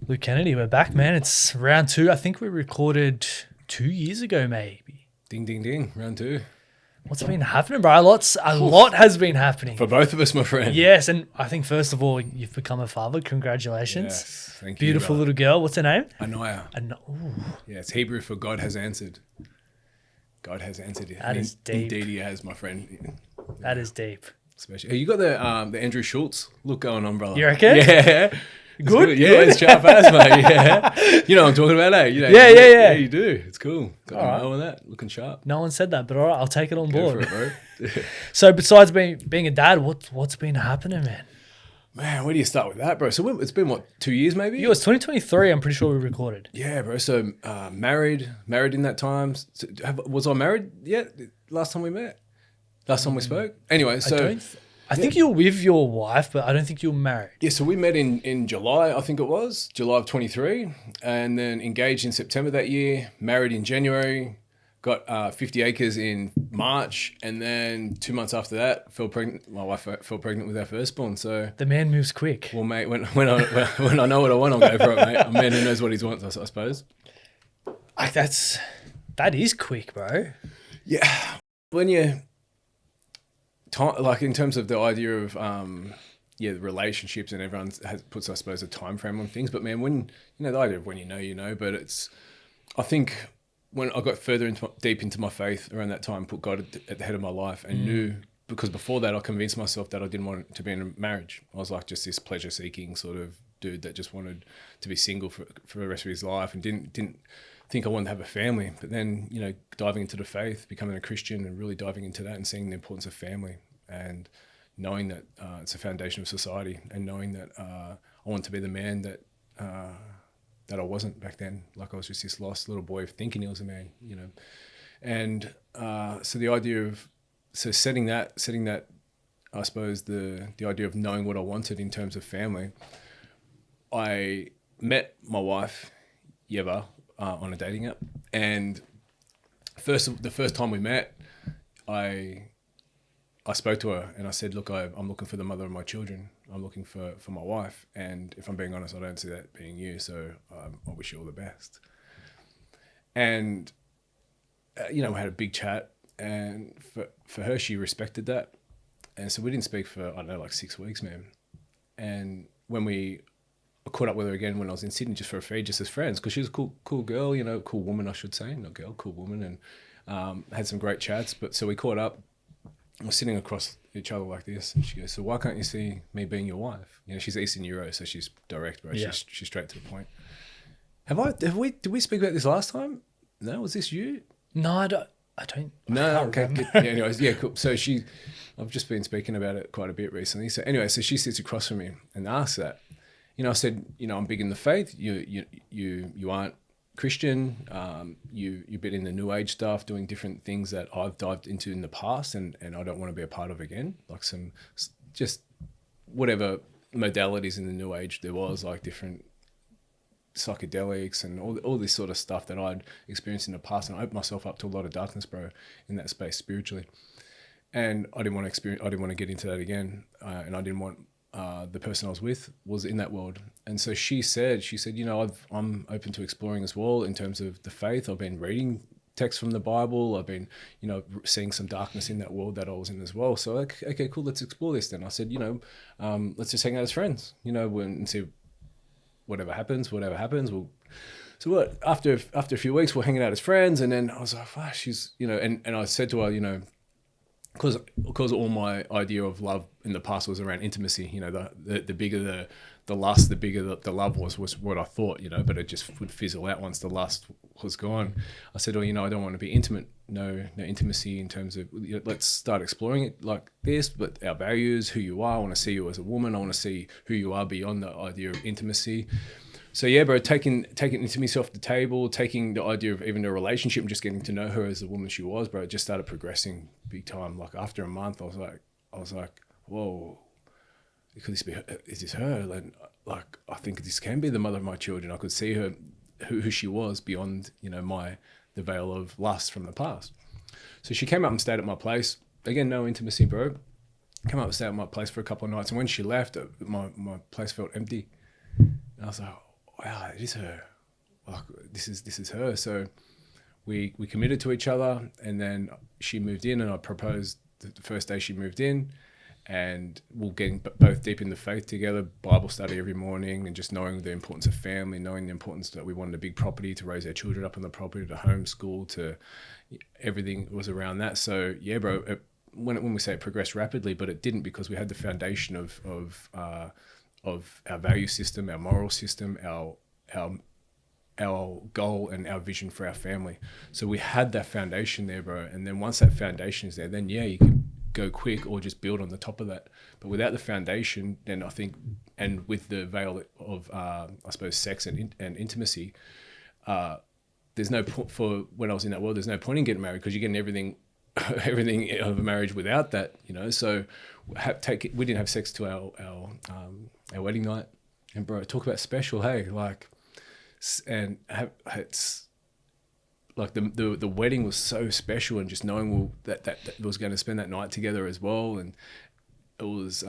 Luke Kennedy, we're back, man. It's round 2. I think we recorded 2 years ago, maybe. Ding, ding, ding. Round 2. What's been happening, bro? A lot has been happening. For both of us, my friend. Yes, and I think first of all, you've become a father. Congratulations. Yes, thank you. Beautiful little girl. What's her name? Annaya. Ooh. Yeah, it's Hebrew for God has answered. God has answered. That is deep. Indeed he has, my friend. That is deep. Special. Hey, you got the Andrew Schultz look going on, brother. You reckon? Yeah. Good? Yeah, Good? it's sharp as, mate. Yeah. You know what I'm talking about, eh? You know, Yeah. Yeah, you do. It's cool. Got All an eye on that. Looking sharp. No one said that, but all right, I'll take it on Go board. for it, bro. So besides being a dad, what's been happening, man? Man, where do you start with that, bro? So it's been, what, 2 years maybe? It was 2023, I'm pretty sure we recorded. Yeah, bro. So married in that time. So, was I married yet? Last time we met? Last time we spoke? Anyway, so... I think you're with your wife, but I don't think you're married. Yeah, so we met in July, I think it was, July of 23, and then engaged in September that year, married in January, got 50 acres in March, and then 2 months after that, my wife fell pregnant with our firstborn. So The man moves quick. well, mate, when I know what I want, I'll go for it, mate. A man who knows what he wants, I suppose. That is quick, bro. Yeah, when you... like in terms of the idea of the relationships, and everyone puts, I suppose, a time frame on things, but man, when the idea of when you know, but it's, I think when I got further deep into my faith around that time, put God at the head of my life, and knew, because before that I convinced myself that I didn't want to be in a marriage. I was like just this pleasure seeking sort of dude that just wanted to be single for the rest of his life, and didn't think I wanted to have a family. But then, diving into the faith, becoming a Christian, and really diving into that and seeing the importance of family, and knowing that it's a foundation of society, and knowing that I want to be the man that I wasn't back then. Like, I was just this lost little boy thinking he was a man, And so the idea of setting that, I suppose the idea of knowing what I wanted in terms of family. I met my wife, Yeva, on a dating app, and the first time we met, I spoke to her and I said, look, I'm looking for the mother of my children. I'm looking for my wife. And if I'm being honest, I don't see that being you. So I wish you all the best. And, we had a big chat, and for her, she respected that. And so we didn't speak for, I don't know, like 6 weeks, man. And when I caught up with her again when I was in Sydney, just for a feed, just as friends, because she was a cool girl, cool woman, I should say, not girl, cool woman, and had some great chats. But so we caught up. We're sitting across each other like this, and she goes, so why can't you see me being your wife? She's Eastern Euro, so she's direct, bro. Yeah. She's straight to the point. Did we speak about this last time? No, was this you? No, I don't. No, okay. Yeah, anyways, yeah, cool. So I've just been speaking about it quite a bit recently. So anyway, so she sits across from me and asks that. I said, I'm big in the faith. You aren't Christian. You're a bit in the New Age stuff, doing different things that I've dived into in the past, and I don't want to be a part of again. Like some just whatever modalities in the New Age there was, like different psychedelics and all this sort of stuff that I'd experienced in the past, and I opened myself up to a lot of darkness, bro, in that space spiritually. And I didn't want to get into that again, and I didn't want the person I was with was in that world. And so she said, I'm open to exploring as well in terms of the faith. I've been reading texts from the Bible. I've been, seeing some darkness in that world that I was in as well. So, okay, cool, let's explore this then. I said, let's just hang out as friends, and see whatever happens. So what, after a few weeks, we're hanging out as friends, and then I was like, wow, she's, and I said to her, because all my idea of love in the past was around intimacy, the bigger the lust, the bigger the love was what I thought, but it just would fizzle out once the lust was gone. I said, I don't want to be intimate, no intimacy in terms of, let's start exploring it like this, but our values, who you are, I want to see you as a woman, I want to see who you are beyond the idea of intimacy. So yeah, bro, taking intimacy off the table, taking the idea of even a relationship and just getting to know her as the woman she was, bro, it just started progressing big time. Like after a month, I was like, whoa, is this her? Like I think this can be the mother of my children. I could see her, who she was beyond, the veil of lust from the past. So she came up and stayed at my place. Again, no intimacy, bro. Came up and stayed at my place for a couple of nights. And when she left, my place felt empty. And I was like, wow, it is her. Like, this is her. So we committed to each other, and then she moved in, and I proposed the first day she moved in, and we're getting both deep in the faith together, Bible study every morning, and just knowing the importance of family, knowing the importance that we wanted a big property to raise our children up on the property, to homeschool, to everything was around that. So yeah, bro, when we say it progressed rapidly, but it didn't, because we had the foundation of our value system, our moral system, our goal and our vision for our family. So we had that foundation there, bro. And then once that foundation is there, then yeah, you can go quick or just build on the top of that. But without the foundation, then I think, and with the veil of I suppose sex and intimacy, there's no point for, when I was in that world, there's no point in getting married, because you're getting everything of a marriage without that, you know. So we didn't have sex to our wedding night. And bro, talk about special, hey, like, and it's like the wedding was so special, and just knowing that was going to spend that night together as well. And it was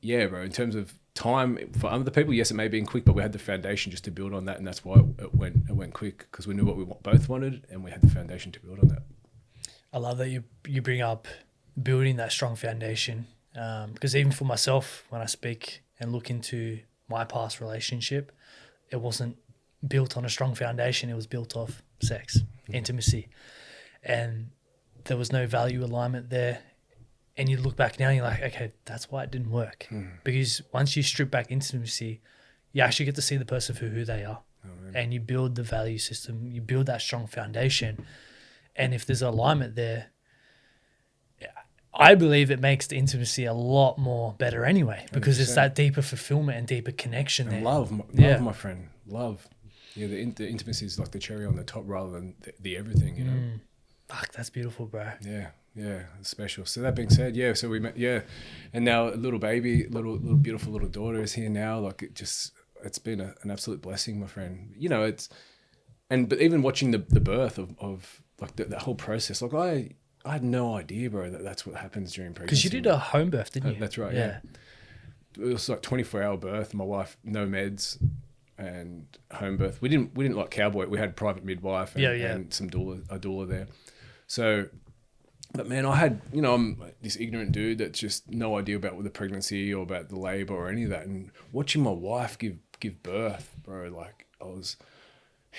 yeah, bro, in terms of time for other people, yes, it may have been quick, but we had the foundation just to build on that, and that's why it went quick, because we knew what we both wanted, and we had the foundation to build on that. I love that you bring up building that strong foundation, because even for myself, when I speak and look into my past relationship, it wasn't built on a strong foundation. It was built off sex, intimacy, and there was no value alignment there. And you look back now and you're like, okay, that's why it didn't work. Because once you strip back intimacy, you actually get to see the person for who they are. And you build the value system, you build that strong foundation. And if there's alignment there, I believe it makes the intimacy a lot more better anyway, because 100%. It's that deeper fulfillment and deeper connection and there. Love, my friend, love. Yeah, the intimacy is like the cherry on the top rather than the everything, you know. Fuck, that's beautiful, bro. Yeah, it's special. So that being said, yeah, so we met, and now a little baby, little beautiful little daughter is here now. Like, it's been an absolute blessing, my friend. You know, but even watching the birth of like that whole process, like I had no idea, bro, that's what happens during pregnancy. Because you did a home birth, didn't you? That's right. Yeah. It was like 24-hour birth. My wife, no meds, and home birth. We didn't like cowboy. We had private midwife and some a doula there. So, but man, I had, you know, I'm this ignorant dude that's just no idea about the pregnancy or about the labor or any of that. And watching my wife give birth, bro, like I was,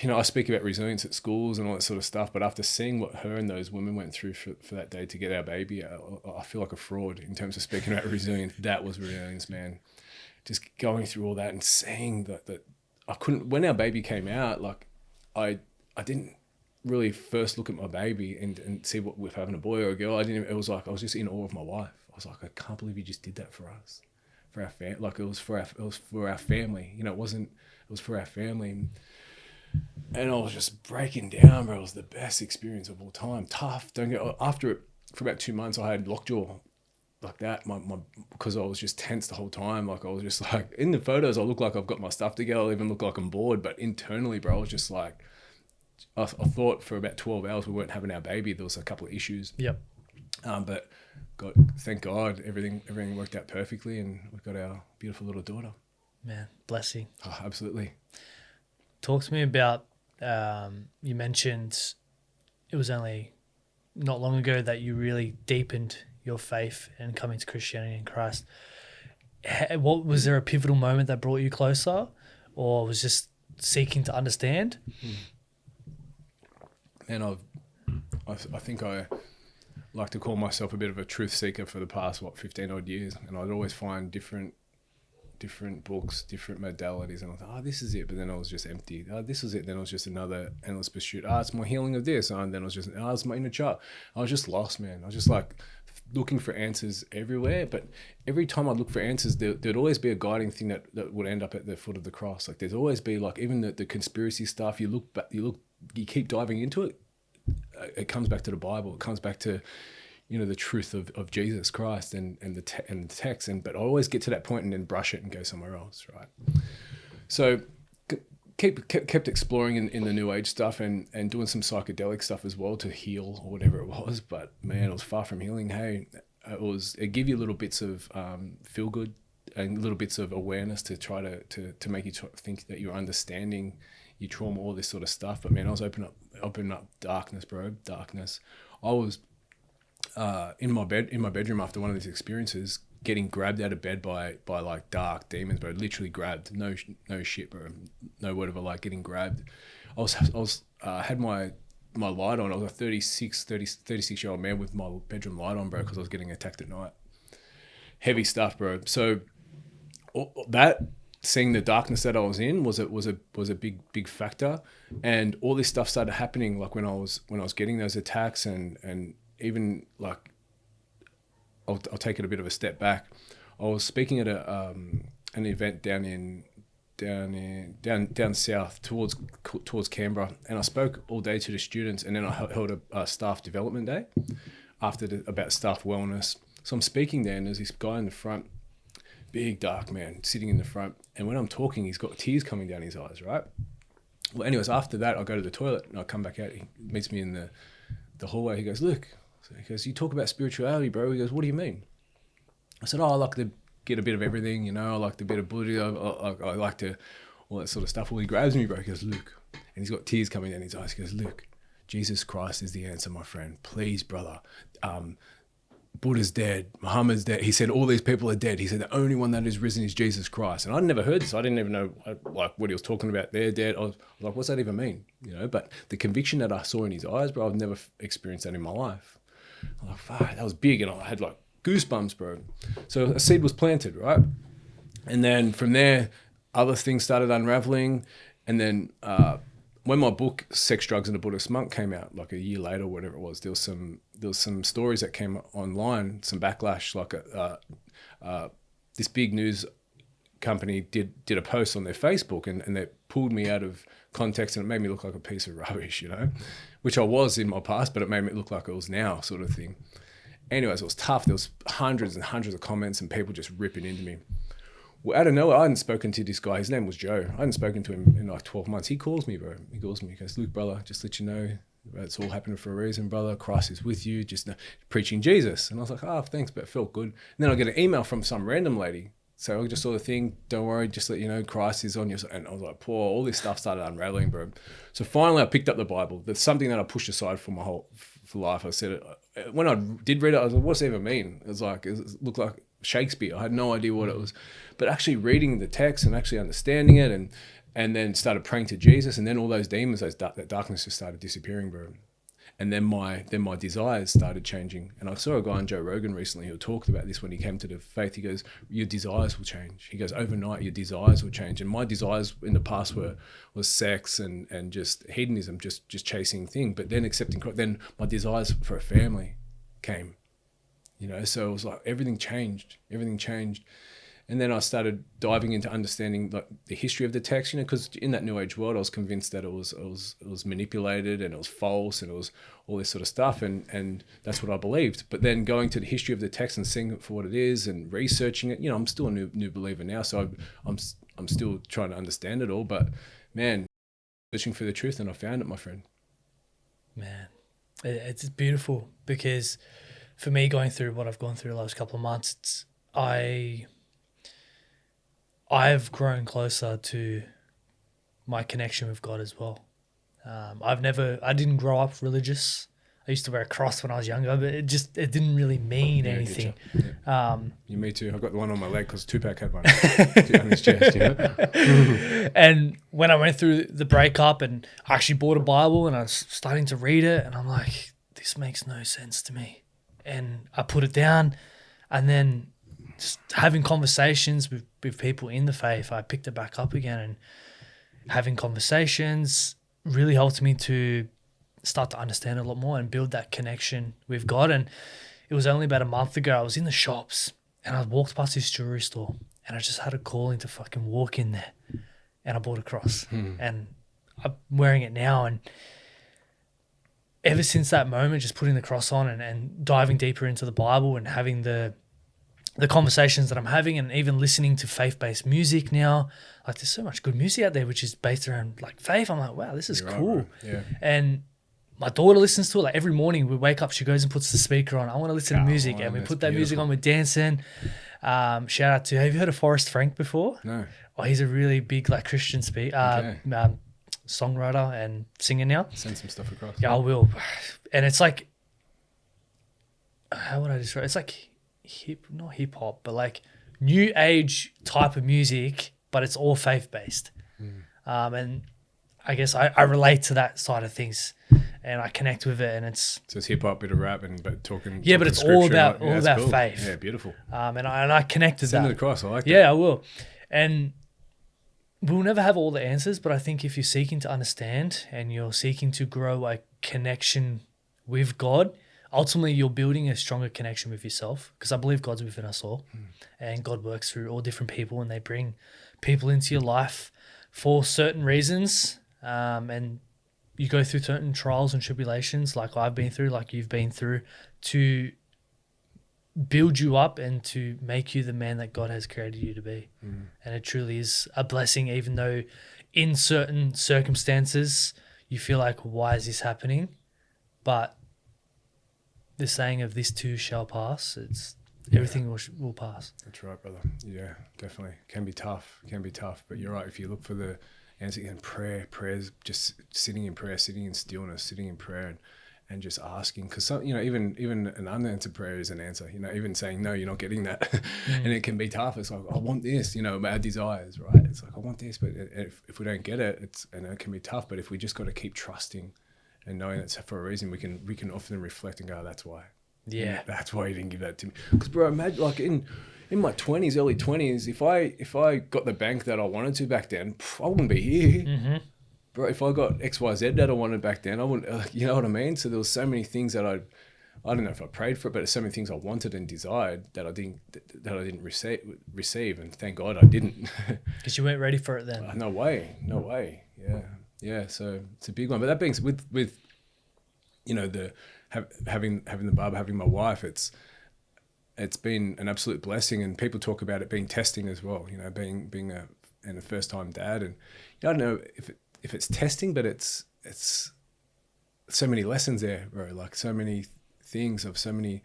you know, I speak about resilience at schools and all that sort of stuff, but after seeing what her and those women went through for that day to get our baby, I feel like a fraud in terms of speaking about resilience. That was resilience, man. Just going through all that and seeing that I couldn't, when our baby came out, like I didn't really first look at my baby and see what we're having, a boy or a girl. It was like, I was just in awe of my wife. I was like, I can't believe you just did that for us, for our family. Like it was for our family, you know, it was for our family. And I was just breaking down, bro. It was the best experience of all time. Tough. After it, for about 2 months, I had lockjaw like that. Because I was just tense the whole time. Like I was just like, in the photos, I look like I've got my stuff together. I even look like I'm bored. But internally, bro, I was just like, I thought for about 12 hours we weren't having our baby. There was a couple of issues. Yep. But thank God, everything worked out perfectly, and we've got our beautiful little daughter. Man, blessing. Oh, absolutely. Talk to me about, you mentioned it was only not long ago that you really deepened your faith and coming to Christianity and Christ. Was there a pivotal moment that brought you closer, or was just seeking to understand? And I think I like to call myself a bit of a truth seeker for the past 15 odd years, and I'd always find different books, different modalities, and I thought, oh, this is it, but then I was just empty. Oh, this was it, then I was just another endless pursuit. It's my healing of this, and then I was just, it's my inner child. I was just lost, man. I was just like looking for answers everywhere, but every time I look for answers, there'd always be a guiding thing that would end up at the foot of the cross. Like there's always be like, even the conspiracy stuff, you keep diving into it, it comes back to the Bible, it comes back to, you know, the truth of Jesus Christ and the text, but I always get to that point and then brush it and go somewhere else, right? So kept exploring in the new age stuff and doing some psychedelic stuff as well to heal or whatever it was, but man, it was far from healing. Hey, it gave you little bits of feel good and little bits of awareness to try to make you think that you're understanding your trauma, all this sort of stuff. But man, I was opening up darkness, bro, darkness. I was in my bedroom after one of these experiences, getting grabbed out of bed by like dark demons, bro. Literally grabbed. No shit, bro. No word of a lie. Getting grabbed. I was had my light on. I was a 36-year-old man with my bedroom light on, bro, because I was getting attacked at night. Heavy stuff, bro. So that, seeing the darkness that I was in was a big factor, and all this stuff started happening like when I was getting those attacks, and even like I'll take it a bit of a step back. I was speaking at an event down south towards Canberra, and I spoke all day to the students, and then I held a staff development day about staff wellness. So I'm speaking there, and there's this guy in the front, big dark man sitting in the front, and when I'm talking, he's got tears coming down his eyes, right? Well, anyways, after that, I go to the toilet and I come back out. He meets me in the hallway. He goes, "Look," so he goes, "You talk about spirituality, bro." He goes, "What do you mean?" I said, "Oh, I like to get a bit of everything, you know. I like a bit of Buddha. I like to all that sort of stuff." Well, he grabs me, bro. He goes, "Look," and he's got tears coming down his eyes. He goes, "Look, Jesus Christ is the answer, my friend. Please, brother. Buddha's dead, Muhammad's dead." He said, "All these people are dead." He said, "The only one that is risen is Jesus Christ." And I'd never heard this. I didn't even know like what he was talking about. They're dead. I was like, what's that even mean? You know, but the conviction that I saw in his eyes, bro, I've never experienced that in my life. I'm like, fuck, that was big. And I had like goosebumps, bro. So a seed was planted, right? And then from there, other things started unraveling. And then when my book Sex, Drugs and a Buddhist Monk came out, like a year later or whatever it was, there was some stories that came online, some backlash, like this big news company did a post on their Facebook, and they pulled me out of context, and it made me look like a piece of rubbish, you know, which I was in my past, but it made me look like it was now, sort of thing. Anyways, it was tough. There was hundreds and hundreds of comments and people just ripping into me. Well, out of nowhere, I hadn't spoken to this guy. His name was Joe. I hadn't spoken to him in like 12 months. He calls me, bro. He calls me. He goes, "Luke, brother, just let you know, it's all happening for a reason, brother. Christ is with you. Just preaching Jesus." And I was like, "Oh, thanks," but it felt good. And then I get an email from some random lady. So I just saw the thing. "Don't worry, just let you know, Christ is on your side." And I was like, "Poor." All this stuff started unraveling, bro. So finally, I picked up the Bible. That's something that I pushed aside for my whole life. I said it when I did read it. I was like, "What's it even mean?" It looked like Shakespeare. I had no idea what it was, but actually reading the text and actually understanding it, and then started praying to Jesus, and then all those demons, that darkness just started disappearing, bro. And then my desires started changing. And I saw a guy on Joe Rogan recently who talked about this when he came to the faith. He goes, "Your desires will change." He goes, "Overnight, your desires will change." And my desires in the past was sex and just hedonism, just chasing things. But then then my desires for a family came. You know, so it was like everything changed. And then I started diving into understanding like the history of the text, you know, because in that New Age world, I was convinced that it was manipulated and it was false and it was all this sort of stuff. And that's what I believed. But then going to the history of the text and seeing it for what it is and researching it, you know, I'm still a new believer now. So I'm still trying to understand it all. But man, searching for the truth, and I found it, my friend. Man, it's beautiful, because for me, going through what I've gone through the last couple of months, I've grown closer to my connection with God as well. I didn't grow up religious. I used to wear a cross when I was younger, but it didn't really mean anything. Yeah. Me too. I got the one on my leg because Tupac had one on his chest, you know? And when I went through the breakup, and I actually bought a Bible and I was starting to read it, and I'm like, this makes no sense to me. And I put it down, and then just having conversations with people in the faith, I picked it back up again, and having conversations really helped me to start to understand a lot more and build that connection with God. And it was only about a month ago, I was in the shops and I walked past this jewelry store, and I just had a calling to fucking walk in there, and I bought a cross and I'm wearing it now. And ever since that moment, just putting the cross on and diving deeper into the Bible and having the conversations that I'm having, and even listening to faith-based music now, like there's so much good music out there which is based around like faith. I'm like, wow, this is cool. Right. Yeah. And my daughter listens to it. Like every morning we wake up, she goes and puts the speaker on. I want to listen to music, and we put that music on, we're dancing. Shout out to, have you heard of Forrest Frank before? No. Oh, he's a really big like Christian songwriter and singer now. Send some stuff across. Yeah, I will. And it's like, how would I describe it? It's like not hip hop, but like new age type of music, but it's all faith based. And I guess I relate to that side of things, and I connect with it, and it's so it's hip hop, bit of rap, but talking. Yeah, but it's all about cool. faith. Yeah, beautiful. And I connected Send that. it across. I like that. Yeah, I will. And we'll never have all the answers, but I think if you're seeking to understand and you're seeking to grow a connection with God, ultimately you're building a stronger connection with yourself, because I believe God's within us all, and God works through all different people, and they bring people into your life for certain reasons, and you go through certain trials and tribulations like I've been through, like you've been through, to build you up and to make you the man that God has created you to be. And it truly is a blessing, even though in certain circumstances you feel like, why is this happening? But the saying of this too shall pass, everything will pass. That's right, brother. Yeah, definitely. Can be tough, but you're right. If you look for the answer in prayer's just sitting in prayer, sitting in stillness, sitting in prayer, and just asking, because even an unanswered prayer is an answer. Even saying no, you're not getting that, and it can be tough. It's like, I want this. Our desires, right? It's like, I want this, but if we don't get it, it can be tough. But if we just got to keep trusting and knowing it's for a reason, we can often reflect and go, that's why. Yeah, that's why you didn't give that to me. Because bro, imagine like in my 20s, early 20s, if I got the bank that I wanted to back then, I wouldn't be here. Bro, if I got XYZ that I wanted back then, I wouldn't, you know what I mean? So there was so many things that I don't know if I prayed for it, but there's so many things I wanted and desired that I didn't receive, and thank God I didn't. Because you weren't ready for it then. No way. Yeah. So it's a big one. But that being with having the barber, having my wife, it's been an absolute blessing, and people talk about it being testing as well. Being a first time dad, and I don't know if it's testing, but it's so many lessons there, bro. Like so many things of so many,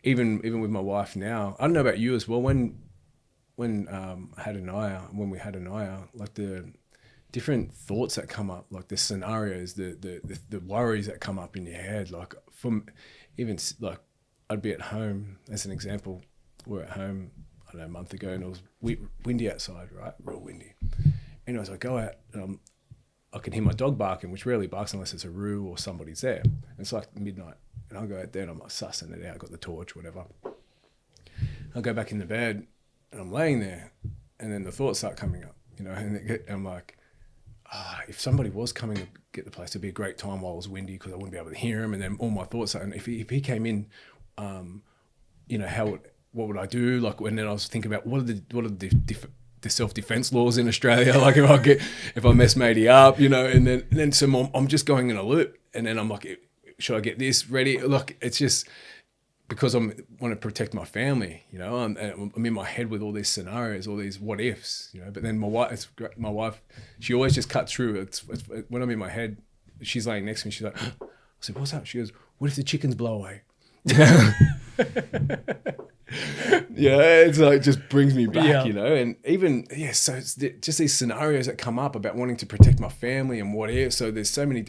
even with my wife now. I don't know about you as well. When I had Annaya, like the different thoughts that come up, like the scenarios, the worries that come up in your head, like from even like I'd be at home, as an example. We're at home, I don't know, a month ago, and it was windy outside, right? Real windy. Anyways, I go out, and I can hear my dog barking, which rarely barks unless it's a roo or somebody's there. And it's like midnight, and I go out there and I'm like sussing it out, got the torch, whatever. I go back in the bed, and I'm laying there, and then the thoughts start coming up, and I'm like, if somebody was coming to get the place, it'd be a great time while it was windy, because I wouldn't be able to hear him. And then all my thoughts are, and if he came in, what would I do? Like, when then I was thinking about what are the self-defense laws in Australia? Like if I mess matey up, and then so I'm just going in a loop, and then I'm like, should I get this ready? Look, it's just because I want to protect my family, I'm in my head with all these scenarios, all these what ifs, but then my wife, she always just cuts through. It's when I'm in my head, she's laying next to me, she's like, I said, what's up? She goes, what if the chickens blow away? Yeah, it's like, it just brings me back, and even, so it's just these scenarios that come up about wanting to protect my family and what if. So there's so many,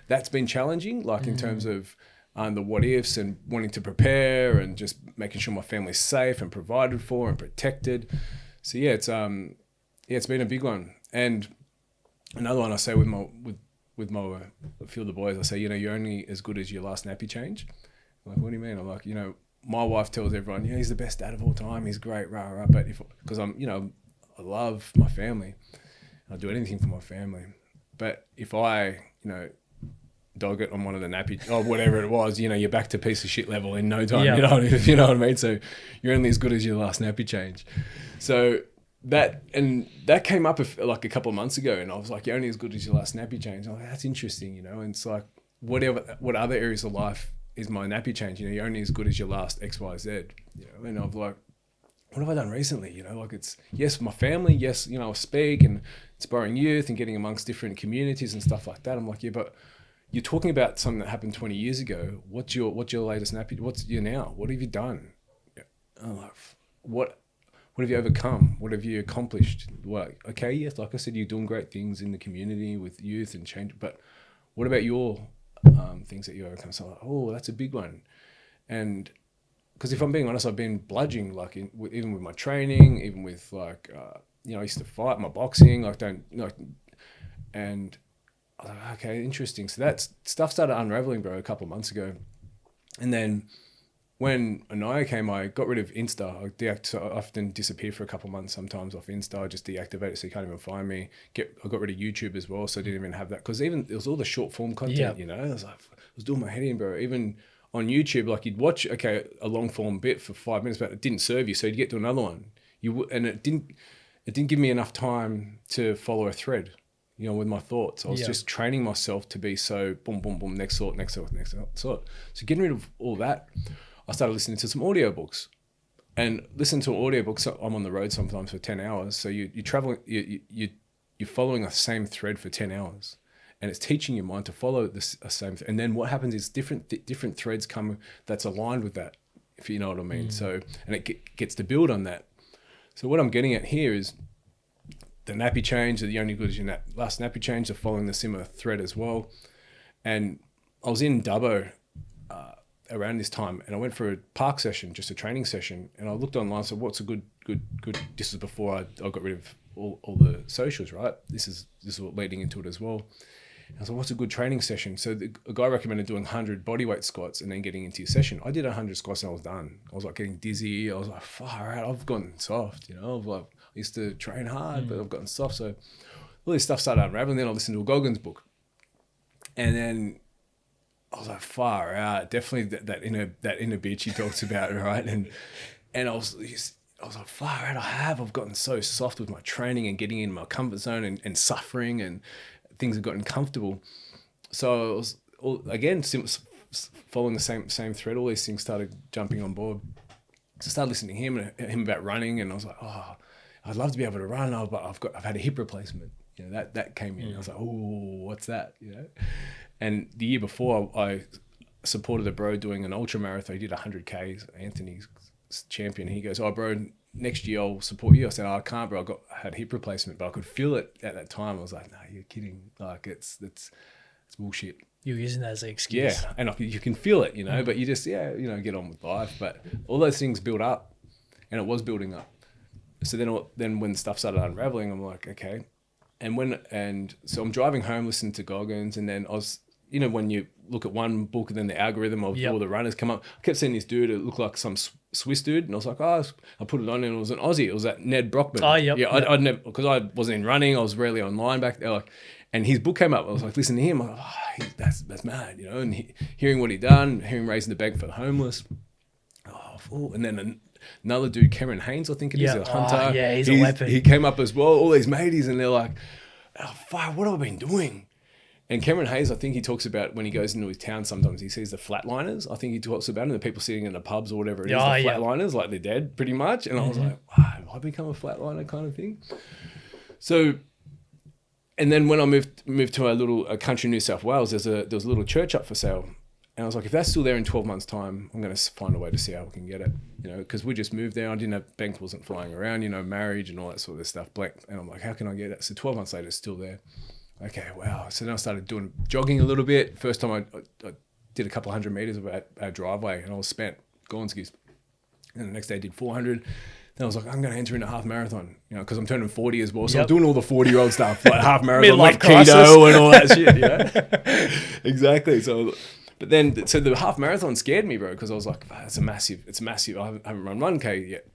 that's been challenging, like in terms of the what ifs and wanting to prepare and just making sure my family's safe and provided for and protected. So it's been a big one. And another one I say with my a few of the boys, I say, you're only as good as your last nappy change. I'm like, what do you mean? I'm like, my wife tells everyone, he's the best dad of all time, he's great, rah, rah. But because I'm, I love my family, I'll do anything for my family. But if I, dog it on one of the nappy or whatever it was, you're back to piece of shit level in no time. Yeah. You know what I mean? So you're only as good as your last nappy change. So that came up a couple of months ago, and I was like, you're only as good as your last nappy change. I'm like, that's interesting, and it's like, what other areas of life is my nappy change? You're only as good as your last XYZ, and I'm like, what have I done recently? Like it's, yes, my family, yes, I speak and inspiring youth and getting amongst different communities and stuff like that. I'm like, yeah, but you're talking about something that happened 20 years ago. What's your latest nappy? What's your now? What have you done? Yeah. I'm like, what have you overcome? What have you accomplished? Well, okay, yes, like I said, you're doing great things in the community with youth and change, but what about your things that you overcome? So I'm like, oh, that's a big one. And because if I'm being honest, I've been bludging, like even with my training, even with like, I used to fight, my boxing, and I was like, okay, interesting. So that stuff started unraveling, bro, a couple of months ago. And then when Annaya came, I got rid of Insta. So I often disappear for a couple of months sometimes off Insta. I just deactivate it so you can't even find me. I got rid of YouTube as well, so I didn't even have that. Because even it was all the short form content, I was like, I was doing my head in, bro. Even on YouTube, like you'd watch, a long form bit for 5 minutes, but it didn't serve you, so you'd get to another one. And it didn't give me enough time to follow a thread, with my thoughts. I was just training myself to be so boom, boom, boom, next thought. So getting rid of all that, I started listening to some audiobooks. And listening to audiobooks, I'm on the road sometimes for 10 hours. So you're traveling, you're following a same thread for 10 hours. And it's teaching your mind to follow this same thing. And then what happens is different threads come that's aligned with that, if you know what I mean. So, and it gets to build on that. So what I'm getting at here is the nappy change, the only good is your last nappy change, are following the similar thread as well. And I was in Dubbo around this time, and I went for a park session, just a training session, and I looked online, so what's a good, this is before I got rid of all the socials, right? This is what leading into it as well. And I was like, what's a good training session? So a guy recommended doing 100 bodyweight squats and then getting into your session. I did 100 squats and I was done. I was like getting dizzy. I was like, far out, I've gotten soft, I've like, I used to train hard, but I've gotten soft. So all this stuff started unraveling. Then I listened to a Goggin's book. And then I was like, far out. Definitely that inner bitch he talks about, right? And I was like, far out. I've gotten so soft with my training and getting in my comfort zone and suffering, and things have gotten comfortable. So I was following the same thread. All these things started jumping on board. So I started listening to him about running, and I was like, oh, I'd love to be able to run, but I've had a hip replacement. That came in. I was like, oh, what's that? And the year before, I supported a bro doing an ultra marathon. He did 100 Ks. Anthony's champion. He goes, oh, bro, next year I'll support you. I said, oh, I can't, bro. I had hip replacement, but I could feel it at that time. I was like, no, you're kidding. Like it's bullshit. You're using that as an excuse. Yeah, and you can feel it, but you just, get on with life. But all those things build up, and it was building up. So then when stuff started unraveling, I'm like, okay. And so I'm driving home listening to Goggins, and then I was, when you look at one book and then the algorithm of all the runners come up, I kept seeing this dude, it looked like some Swiss dude, and I was like, oh, I put it on, and it was an Aussie. It was that Ned Brockman. Oh, yep. Yeah, I'd never, because I wasn't in running, I was rarely online back there, and his book came up. I was like, listening to him, I'm like, oh, that's mad, and hearing what he'd done, hearing raising the bank for the homeless. And then another dude, Cameron Haynes, I think it is, a hunter. He's a weapon. He came up as well, all these mateys, and they're like, oh, fuck, what have I been doing? And Cameron Hayes, I think he talks about when he goes into his town, sometimes he sees the flatliners. I think he talks about them, the people sitting in the pubs or whatever it is, the flatliners, like they're dead pretty much. And I was like, wow, have I become a flatliner kind of thing? So, and then when I moved to a country in New South Wales, there was a little church up for sale. And I was like, if that's still there in 12 months' time, I'm going to find a way to see how we can get it, because we just moved there. I didn't have, bank wasn't flying around, marriage and all that sort of stuff. And I'm like, how can I get it? So 12 months later, it's still there. Okay, wow. So then I started doing jogging a little bit. First time I did a couple of 100 meters of our driveway, and I was spent, Gornskis. And the next day I did 400. Then I was like, I'm going to enter into a half marathon, because I'm turning 40 as well. So I'm doing all the 40-year-old stuff, like half marathon, like keto and all that shit, Exactly. So... But then, so the half marathon scared me, bro, because I was like, it's massive. I haven't run 1K yet.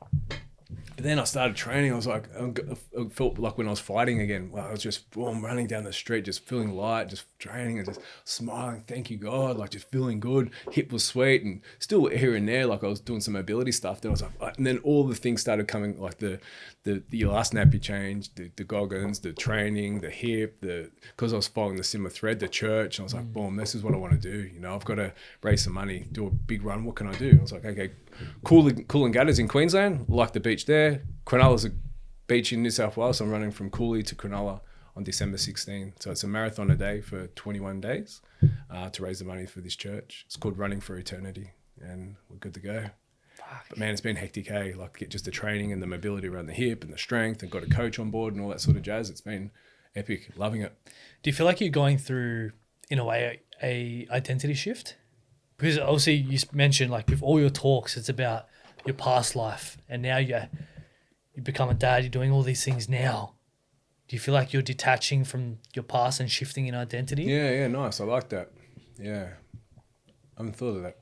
But then I started training. I was like, I felt like when I was fighting again, I was just running down the street, just feeling light, just training and just smiling. Thank you, God. Like just feeling good. Hip was sweet, and still here and there, like I was doing some mobility stuff. Then I was like, and then all the things started coming, like the last nappy change, the Goggins, the training, the hip, because I was following the similar thread, the church. And I was like, boom, this is what I want to do. I've got to raise some money, do a big run. What can I do? I was like, okay, Coolangatta's in Queensland, like the beach there. Cronulla's a beach in New South Wales. So I'm running from Cooley to Cronulla on December 16. So it's a marathon a day for 21 days to raise the money for this church. It's called Running for Eternity, and we're good to go. But man, it's been hectic, hey? Like just the training and the mobility around the hip and the strength, and got a coach on board and all that sort of jazz. It's been epic, loving it. Do you feel like you're going through, in a way, a identity shift? Because obviously you mentioned like with all your talks, it's about your past life, and now you become a dad. You're doing all these things now. Do you feel like you're detaching from your past and shifting in identity? Yeah, nice. I like that. Yeah, I haven't thought of that.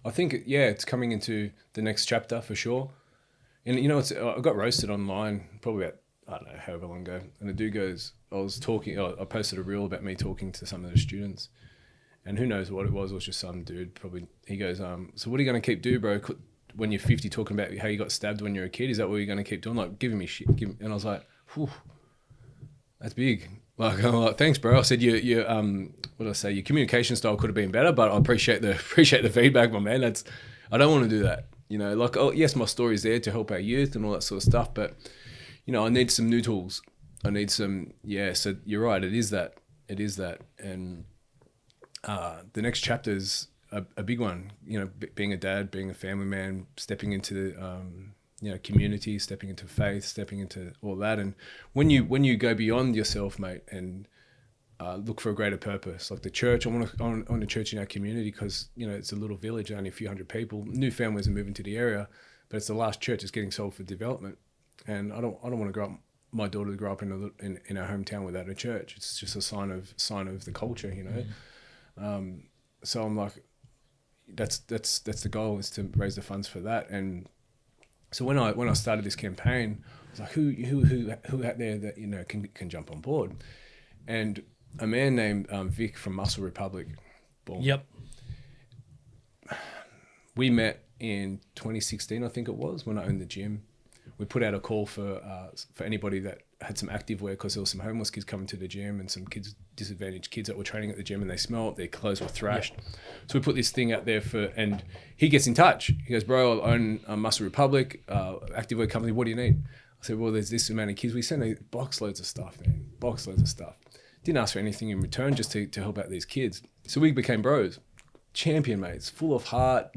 I think it's coming into the next chapter for sure. And you know, I got roasted online probably about, I don't know, however long ago. And the dude goes, I posted a reel about me talking to some of the students, and who knows what it was. It was just some dude probably. He goes, so what are you going to keep doing, bro? When you're 50, talking about how you got stabbed when you're a kid, is that what you're going to keep doing? Like giving me shit. And I was like, whew, that's big. Like, I'm like, thanks, bro. I said, what did I say? Your communication style could have been better, but I appreciate the feedback, my man. I don't want to do that. You know, like, oh yes, my story's there to help our youth and all that sort of stuff, but you know, I need some new tools. I need some, so you're right. It is that. And the next chapter is a big one, you know, being a dad, being a family man, stepping into community, stepping into faith, stepping into all that. And when you go beyond yourself, mate, and look for a greater purpose, like the church, I want a church in our community because, you know, it's a little village, only a few hundred people. New families are moving to the area, but it's the last church that's getting sold for development. And I don't want to my daughter to grow up in our hometown without a church. It's just a sign of the culture, you know. So I'm like, that's the goal, is to raise the funds for that. And so when I started this campaign, I was like, who out there that, you know, can jump on board? And a man named Vic from Muscle Republic. Boom. Yep. We met in 2016, I think it was, when I owned the gym. We put out a call for anybody that had some active wear, because there were some homeless kids coming to the gym and some disadvantaged kids that were training at the gym, and they smelled, their clothes were thrashed. Yep. So we put this thing out there and he gets in touch. He goes, bro, I own Muscle Republic, active wear company. What do you need? I said, well, there's this amount of kids. We send box loads of stuff, man. Box loads of stuff. Didn't ask for anything in return, just to help out these kids. So we became bros. Champion mates, full of heart,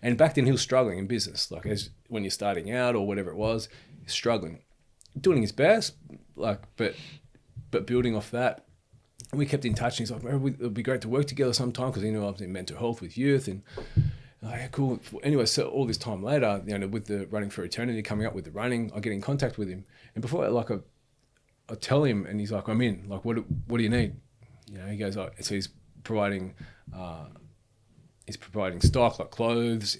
and back then he was struggling in business, like as when you're starting out or whatever it was, he's struggling, doing his best, like but building off that. And we kept in touch, and he's like, it would be great to work together sometime, because he knew I was in mental health with youth, and like, yeah, cool. Anyway, so all this time later, you know, with the Running for Eternity coming up with the running, I get in contact with him, and before I tell him, and he's like, I'm in, like, what do you need? You know, he goes, so he's providing stock, like clothes,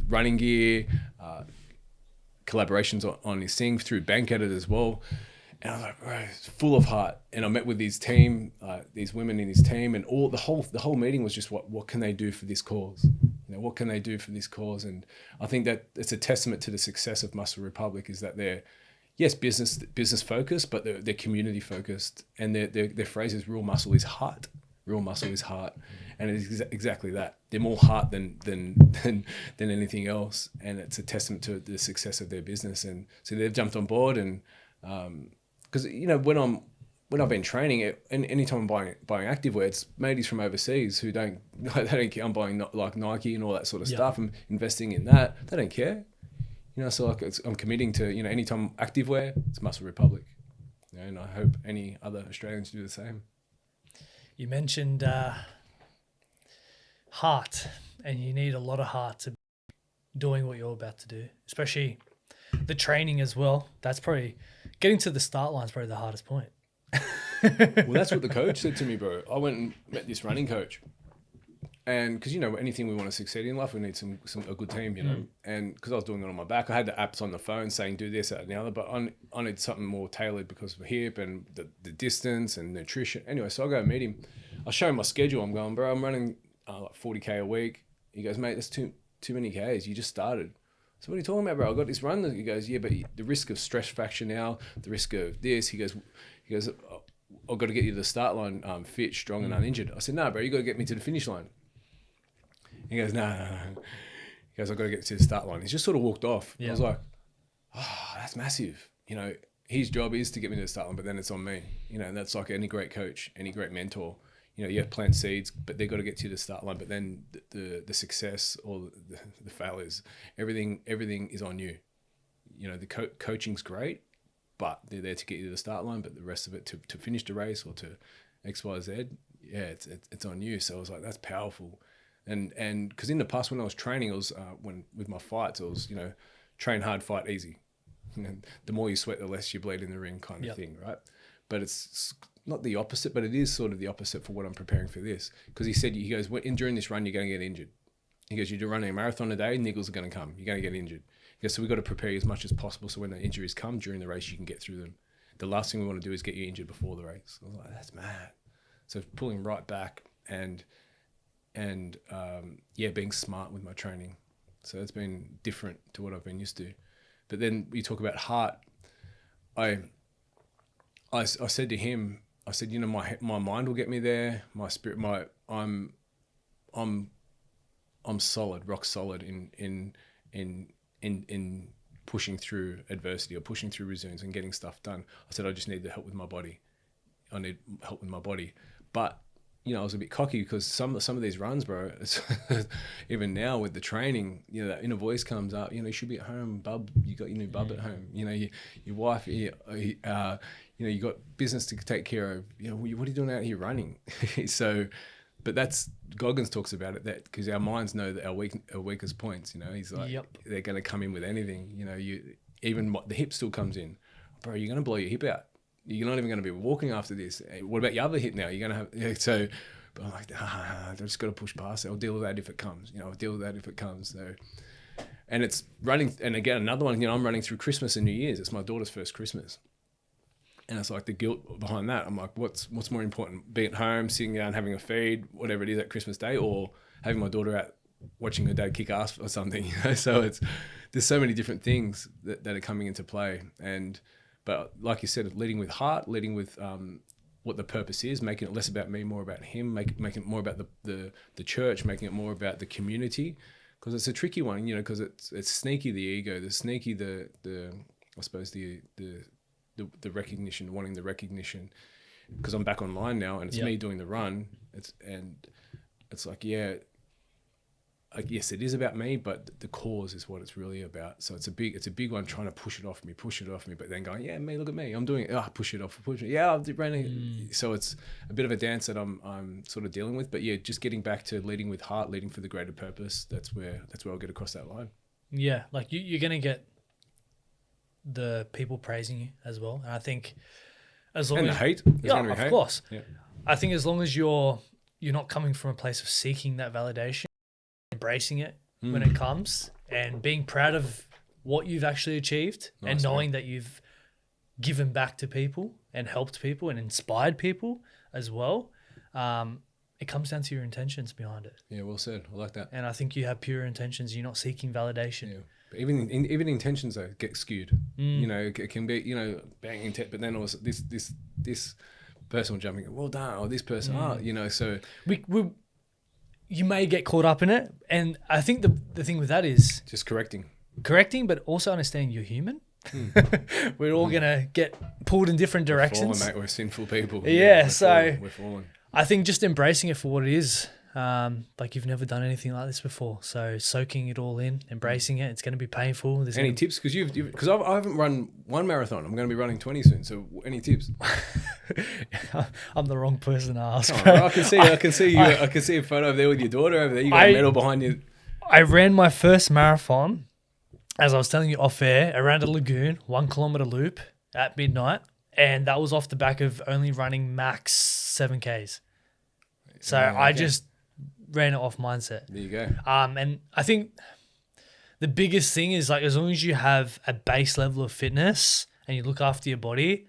running gear, collaborations on his thing through Bank Edit as well. And I was like, bro, it's full of heart. And I met with his team, these women in his team, and the whole meeting was just what can they do for this cause? You know, what can they do for this cause? And I think that it's a testament to the success of Muscle Republic, is that they're, yes, business focused, but they're community focused. And their phrase is, real muscle is heart. Real muscle is heart. And it's exactly that. They're more heart than anything else. And it's a testament to the success of their business. And so they've jumped on board. And because, you know, when I've been training, and anytime I'm buying activewear, it's mateys from overseas who don't care. I'm buying like Nike and all that sort of stuff. I'm investing in that. They don't care. You know, so like I'm committing to, you know, anytime activewear, it's Muscle Republic. You know, and I hope any other Australians do the same. You mentioned heart, and you need a lot of heart to be doing what you're about to do, especially the training as well. That's probably, getting to the start line is probably the hardest point. Well, that's what the coach said to me, bro. I went and met this running coach, and because, you know, anything we want to succeed in life, we need a good team, you know. And because I was doing it on my back, I had the apps on the phone saying do this, that, and the other, but I need something more tailored because of hip and the distance and nutrition. Anyway, so I go and meet him. I show him my schedule. I'm going, bro, I'm running like 40K a week. He goes, mate, that's too many Ks. You just started. So what are you talking about, bro? I got this run. He goes, yeah, but the risk of stress fracture now, the risk of this. He goes, I've got to get you to the start line fit, strong, and uninjured. I said, no, bro, you got to get me to the finish line. He goes, no. He goes, I've got to get to the start line. He's just sort of walked off. Yeah. I was like, that's massive. You know, his job is to get me to the start line, but then it's on me. You know, and that's like any great coach, any great mentor. you plant seeds, but they've got to get to the start line. But then the success or the failures, everything is on you. The coaching's great, but they're there to get you to the start line. But the rest of it to finish the race or to X, Y, Z, it's on you. So I was like, that's powerful. And because in the past when I was training, it was with my fights, it was train hard, fight easy. The more you sweat, the less you bleed in the ring, kind of thing, right? But it's not the opposite, but it is sort of the opposite for what I'm preparing for this. Because he goes, during this run, you're going to get injured. He goes, you're running a marathon a day, niggles are going to come. You're going to get injured. He goes, so we've got to prepare you as much as possible so when the injuries come during the race, you can get through them. The last thing we want to do is get you injured before the race. I was like, that's mad. So pulling right back and being smart with my training. So it's been different to what I've been used to. But then you talk about heart. I said to him, I said, my mind will get me there. My spirit, I'm solid, rock solid in pushing through adversity or pushing through resilience and getting stuff done. I said, I just need the help with my body. I need help with my body. But I was a bit cocky because some of these runs, bro, even now with the training, that inner voice comes up, you should be at home, bub, you got your new bub at home, your wife, you got business to take care of, what are you doing out here running? So, but that's, Goggins talks about it, that because our minds know that our weakest points, he's like, they're going to come in with anything, even the hip still comes in, bro, you're going to blow your hip out. You're not even going to be walking after this. What about your other hip now? You're going to have, so, but I'm like, I just got to push past it. I'll deal with that if it comes. I'll deal with that if it comes. So, and it's running, and again, another one, I'm running through Christmas and New Year's. It's my daughter's first Christmas. And it's like the guilt behind that. I'm like, what's more important? Being at home, sitting down, having a feed, whatever it is at Christmas Day, or having my daughter out watching her dad kick ass or something, So there's so many different things that are coming into play. But like you said, leading with heart, leading with what the purpose is, making it less about me, more about him, making it more about the church, making it more about the community, because it's a tricky one, because it's sneaky, the ego, the sneaky, the I suppose the recognition, wanting the recognition, because I'm back online now and it's me doing the run. It's like, yes, it is about me, but the cause is what it's really about. So it's a big one, trying to push it off me, but then going, me, look at me, I'm doing it. Push it off, I'm running. So it's a bit of a dance that I'm sort of dealing with, but just getting back to leading with heart, leading for the greater purpose. That's where I'll get across that line. Yeah, like you're gonna get the people praising you as well, and I think as long as the hate, of course, I think as long as you're not coming from a place of seeking that validation, embracing it when it comes and being proud of what you've actually achieved, and knowing that you've given back to people and helped people and inspired people as well. It comes down to your intentions behind it. Yeah, well said. I like that. And I think you have pure intentions. You're not seeking validation. Yeah. But even intentions though get skewed. It can be, bang intent, but then also this person jumping, well done, or this person, so you may get caught up in it. And I think the thing with that is just correcting, but also understanding you're human. We're all going to get pulled in different directions. We're fallen, mate. We're sinful people. We're fallen. I think just embracing it for what it is. Like you've never done anything like this before. So soaking it all in, embracing it. It's going to be painful. There's any tips? Because I haven't run one marathon. I'm going to be running 20 soon. So any tips? I'm the wrong person to ask. I can see you. I can see a photo of there with your daughter over there. You got a medal behind you. I ran my first marathon, as I was telling you off air, around a lagoon, 1 kilometer loop at midnight. And that was off the back of only running max 7Ks. So I just ran it off mindset. There you go. And I think the biggest thing is, like, as long as you have a base level of fitness and you look after your body,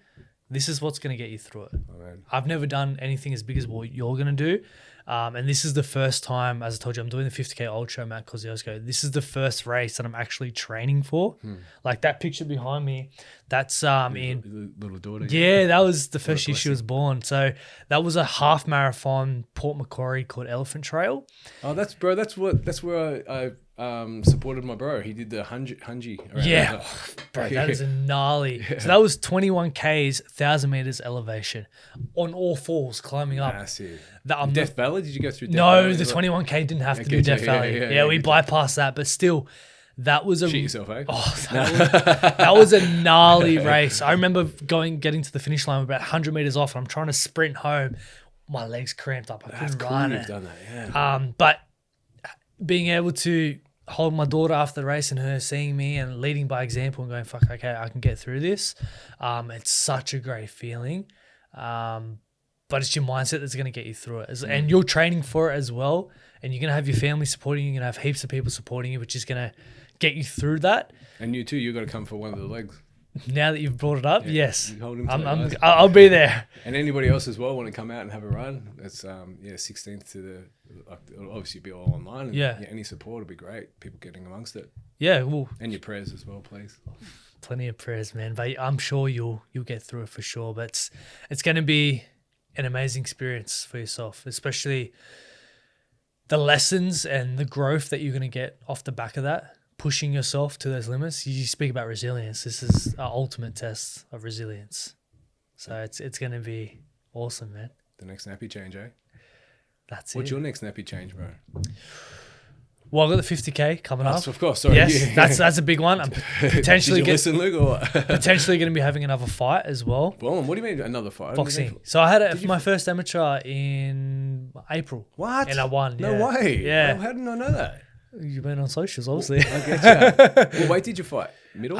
this is what's going to get you through it. Oh, man. I've never done anything as big as what you're going to do. And this is the first time, as I told you, I'm doing the 50K Ultra Matt Kosciuszko. This is the first race that I'm actually training for. Like that picture behind me, that's in little daughter. Yeah, that was the first year she was born. So that was a half marathon, Port Macquarie, called Elephant Trail. Oh, that's where supported my bro. He did the hungy. Yeah, bro, that is a gnarly. Yeah. So that was 21 Ks, 1,000 meters elevation, on all fours climbing up. Massive. Death Valley? Did you go through Death no, Valley? No, the 21K didn't have to do Death Valley. Yeah, we bypassed that, but still, that was a... Shit yourself, eh? Oh, that was a gnarly race. I remember getting to the finish line about 100 meters off, and I'm trying to sprint home. My legs cramped up. I couldn't run it. You've done that, yeah. But being able to hold my daughter after the race and her seeing me and leading by example and going, fuck, okay, I can get through this. It's such a great feeling. But it's your mindset that's going to get you through it. And you're training for it as well. And you're going to have your family supporting you. You're going to have heaps of people supporting you, which is going to get you through that. And you too, you've got to come for one of the legs. Now that you've brought it up, yes. I'll be there. And anybody else as well want to come out and have a run. It's 16th to the, it'll obviously be all online. And any support would be great. People getting amongst it. Yeah, well, and your prayers as well, please. Plenty of prayers, man. But I'm sure you'll get through it for sure. But it's going to be an amazing experience for yourself, especially the lessons and the growth that you're going to get off the back of that. Pushing yourself to those limits. You speak about resilience. This is our ultimate test of resilience. So it's going to be awesome, man. The next nappy change, eh? That's What's your next nappy change, bro? Well, I got the 50K coming up. Of course, sorry. Yes, that's a big one. I'm potentially listen, Luke, or what? potentially going to be having another fight as well. Well, what do you mean another fight? Boxing. So I had my first amateur in April. What? And I won. No way. Yeah. Well, how didn't I know that? You've been on socials, obviously. I get you. What weight did you fight? Middle?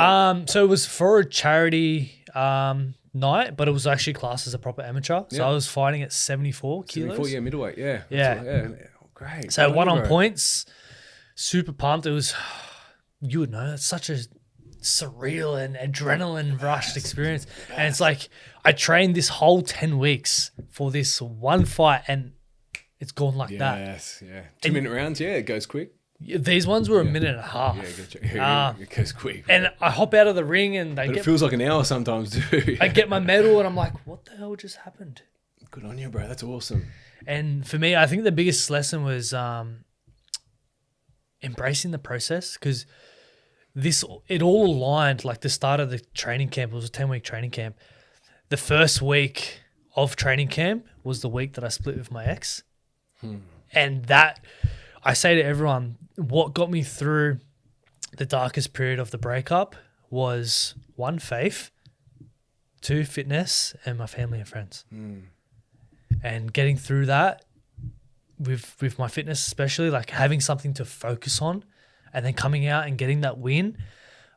So it was for a charity night, but it was actually classed as a proper amateur. So I was fighting at 74 kilos. 74, yeah, middleweight, yeah. Yeah. Great. So one on points, super pumped. It was, you would know, it's such a surreal and adrenaline rushed experience. And it's like, I trained this whole 10 weeks for this one fight and it's gone like that. Yes, yeah. 2-minute rounds, yeah, it goes quick. These ones were a minute and a half. Yeah, it goes quick. And I hop out of the ring and it feels like an hour sometimes too. I get my medal and I'm like, what the hell just happened? Good on you, bro. That's awesome. And for me, I think the biggest lesson was embracing the process, because it all aligned. Like the start of the training camp, it was a 10-week training camp. The first week of training camp was the week that I split with my ex. And that, I say to everyone, what got me through the darkest period of the breakup was 1, faith, 2, fitness, and my family and friends. And getting through that with my fitness, especially, like having something to focus on and then coming out and getting that win.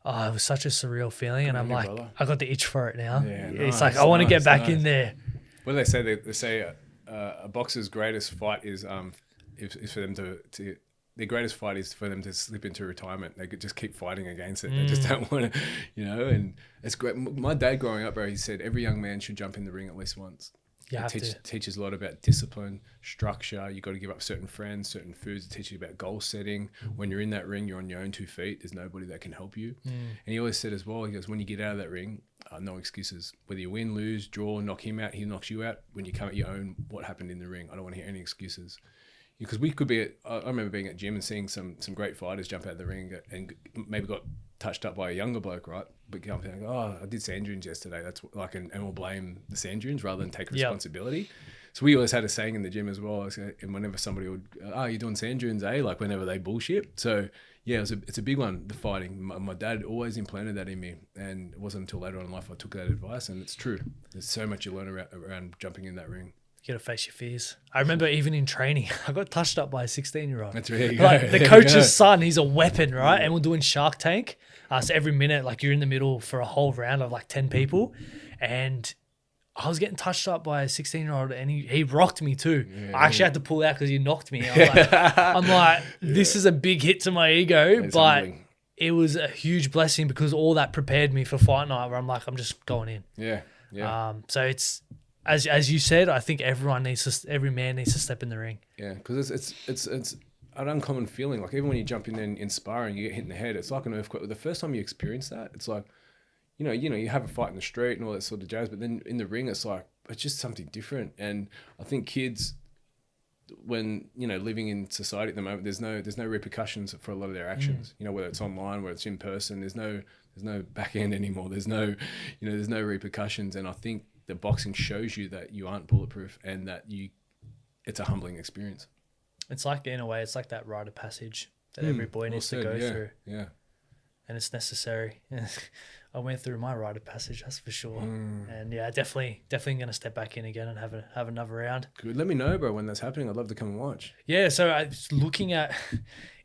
Oh, it was such a surreal feeling. And I'm like, brother. I got the itch for it now. Yeah, it's like, I want to get back in there. What do they say? They say a boxer's greatest fight is for them to their greatest fight is for them to slip into retirement. They could just keep fighting against it. They just don't want to, and it's great. My dad growing up, bro, he said every young man should jump in the ring at least once. It teaches a lot about discipline, structure. You got to give up certain friends, certain foods. It teaches you about goal setting. When you're in that ring, you're on your own 2 feet. There's nobody that can help you. And he always said as well, he goes, when you get out of that ring, no excuses. Whether you win, lose, draw, knock him out, he knocks you out. When you come at your own, what happened in the ring? I don't want to hear any excuses. Because we could be I remember being at gym and seeing some great fighters jump out of the ring and maybe got touched up by a younger bloke, right? But come and go, I did sand dunes yesterday. That's like, and we'll blame the sand dunes rather than take responsibility. Yep. So we always had a saying in the gym as well. And whenever somebody would, you're doing sand dunes, eh? Like whenever they bullshit. So yeah, it's a big one, the fighting. My dad always implanted that in me. And it wasn't until later on in life I took that advice. And it's true. There's so much you learn around jumping in that ring. You got to face your fears. I remember even in training, I got touched up by a 16-year-old. That's really good. Like the coach's son, he's a weapon, right? And we're doing Shark Tank. So every minute, like you're in the middle for a whole round of like 10 people. And I was getting touched up by a 16-year-old and he rocked me too. I actually had to pull out because he knocked me. I'm like, this is a big hit to my ego, but humbling. It was a huge blessing because all that prepared me for fight night where I'm like, I'm just going in. Yeah. So it's, as you said, I think every man needs to step in the ring. Yeah, because it's an uncommon feeling. Like even when you jump in there in sparring, you get hit in the head. It's like an earthquake. The first time you experience that, it's like, you have a fight in the street and all that sort of jazz. But then in the ring, it's just something different. And I think kids, when, you know, living in society at the moment, there's no repercussions for a lot of their actions. You know, whether it's online, whether it's in person, there's no back end anymore. There's no repercussions. And I think the boxing shows you that you aren't bulletproof, and that it's a humbling experience. It's like, in a way, it's like that rite of passage that every boy needs to go through. Yeah. And it's necessary. I went through my rite of passage, that's for sure. And yeah, definitely going to step back in again and have another round. Good. Let me know, bro, when that's happening. I'd love to come and watch. Yeah, so I was looking at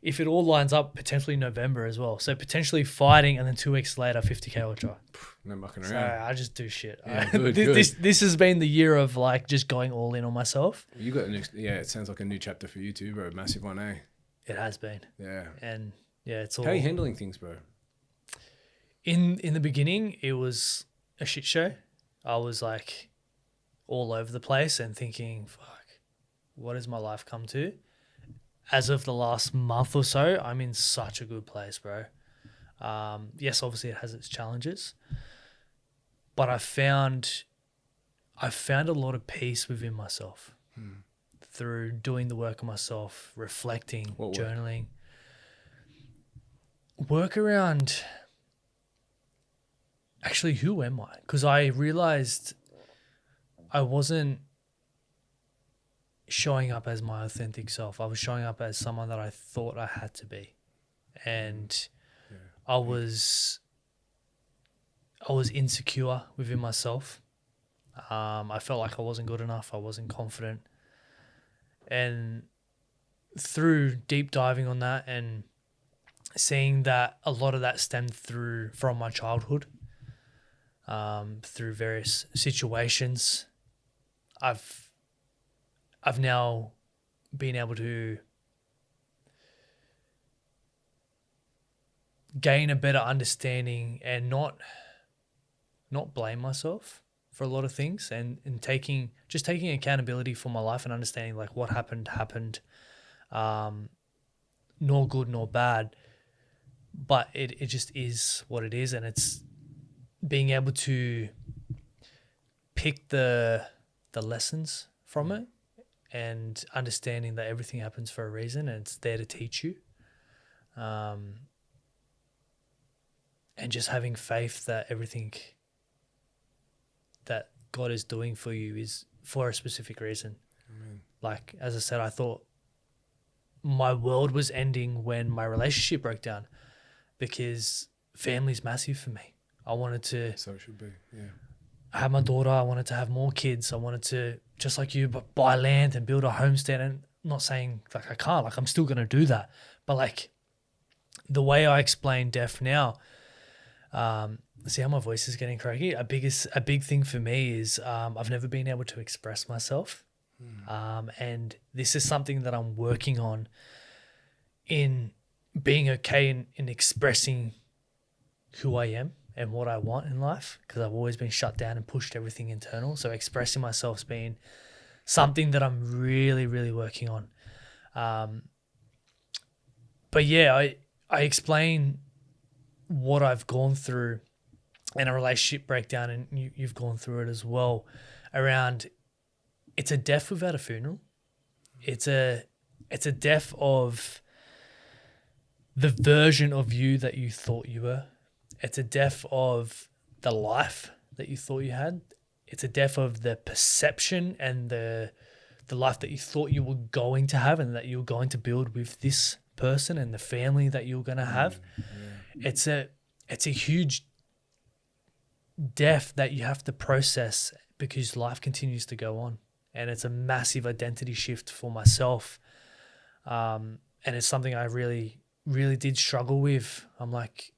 if it all lines up, potentially November as well. So potentially fighting, and then 2 weeks later, 50K ultra. No mucking around. So I just do shit. Yeah, good. This has been the year of like just going all in on myself. You got it sounds like a new chapter for you too, bro. Massive one, eh? It has been. Yeah. And yeah, it's all. How are you handling things, bro? In the beginning, it was a shit show. I was like all over the place and thinking, fuck, what has my life come to? As of the last month or so, I'm in such a good place, bro. Yes, obviously it has its challenges, but I found a lot of peace within myself through doing the work on myself, reflecting, journaling, work around. Actually, who am I? Because I realized I wasn't showing up as my authentic self. I was showing up as someone that I thought I had to be. And I was insecure within myself. I felt like I wasn't good enough. I wasn't confident. And through deep diving on that and seeing that a lot of that stemmed from my childhood, through various situations, I've now been able to gain a better understanding and not blame myself for a lot of things, and taking accountability for my life and understanding like what happened, nor good nor bad, but it just is what it is. And it's being able to pick the lessons from it and understanding that everything happens for a reason and it's there to teach you. And just having faith that everything that God is doing for you is for a specific reason. Amen. Like, as I said, I thought my world was ending when my relationship broke down, because family's massive for me. I wanted to... So it should be, yeah. I had my daughter. I wanted to have more kids. I wanted to, just like you, buy land and build a homestead. And not saying like I can't, like I'm still going to do that. But like the way I explain death now, see how my voice is getting croaky? A big thing for me is I've never been able to express myself. And this is something that I'm working on, in being okay in expressing who I am and what I want in life, because I've always been shut down and pushed everything internal. So expressing myself's been something that I'm really, really working on. But yeah, I explain what I've gone through and a relationship breakdown, and you've gone through it as well, around it's a death without a funeral. It's a death of the version of you that you thought you were. It's a death of the life that you thought you had. It's a death of the perception and the life that you thought you were going to have and that you were going to build with this person and the family that you were going to have. Yeah. It's a huge death that you have to process, because life continues to go on. And it's a massive identity shift for myself. And it's something I really, really did struggle with. I'm like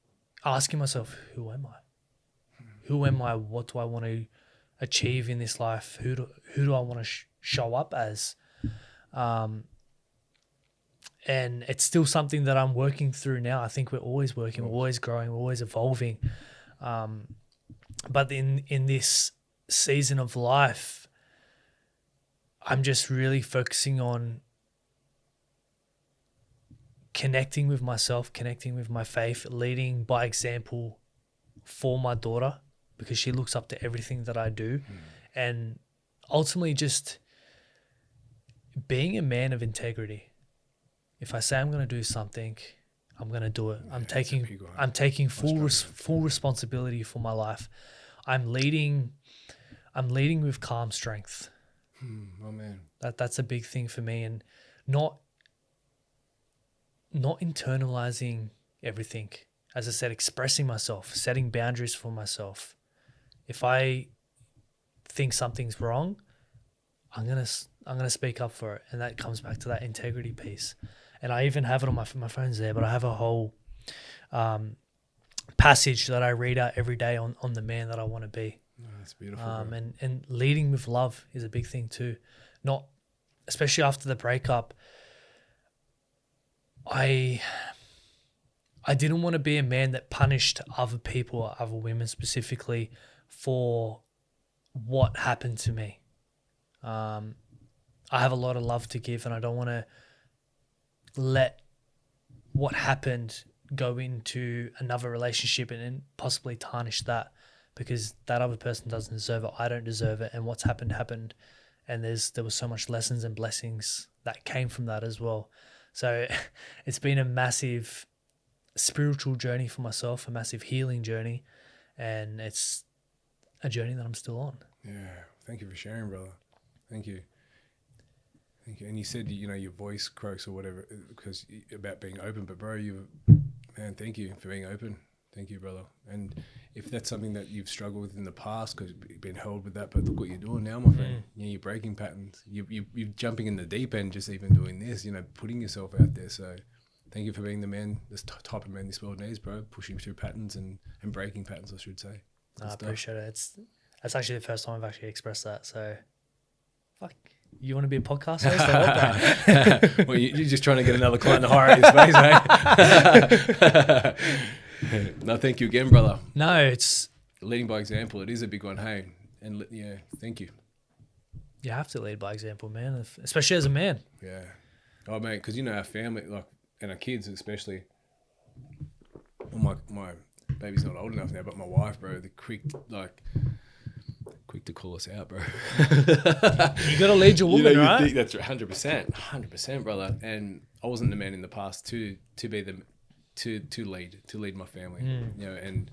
asking myself, who am I? Who am I? What do I want to achieve in this life? Who do I want to show up as? And it's still something that I'm working through now. I think we're always working, we're always growing, we're always evolving. But in this season of life, I'm just really focusing on connecting with myself, connecting with my faith, leading by example for my daughter, because she looks up to everything that I do. And ultimately just being a man of integrity. If I say I'm going to do something, I'm going to do it. I'm taking full responsibility for my life. I'm leading with calm strength. Oh man. That's a big thing for me, and not internalizing everything. As I said, expressing myself, setting boundaries for myself. If I think something's wrong, I'm gonna speak up for it, and that comes back to that integrity piece. And I even have it on my phone's there, but I have a whole passage that I read out every day on the man that I want to be. Oh, that's beautiful. And leading with love is a big thing too. Not, especially after the breakup, I didn't want to be a man that punished other people, other women specifically, for what happened to me. I have a lot of love to give, and I don't want to let what happened go into another relationship and then possibly tarnish that, because that other person doesn't deserve it. I don't deserve it. And what's happened. And there was so much lessons and blessings that came from that as well. So it's been a massive spiritual journey for myself, a massive healing journey. And it's a journey that I'm still on. Yeah. Thank you for sharing, brother. Thank you. And you said, your voice croaks or whatever because about being open, but bro, thank you for being open. Thank you, brother. And if that's something that you've struggled with in the past because you've been held with that, but look what you're doing now, my friend. You're breaking patterns. You're jumping in the deep end, just even doing this, putting yourself out there. So thank you for being the man, this type of man this world needs, bro. Pushing through patterns and breaking patterns, I should say. I appreciate it. That's actually the first time I've actually expressed that. So, fuck. You want to be a podcast host? I love that. Well, you're just trying to get another client to hire at his space, mate. No, thank you again, brother. No, it's leading by example. It is a big one, hey. And thank you. You have to lead by example, man. Especially as a man. Yeah. Oh, mate, because our family, and our kids especially. Well, my baby's not old enough now, but my wife, bro, the quick to call us out, bro. You got to lead your woman, right? Think that's 100%, brother. And I wasn't the man in the past to be to lead my family, and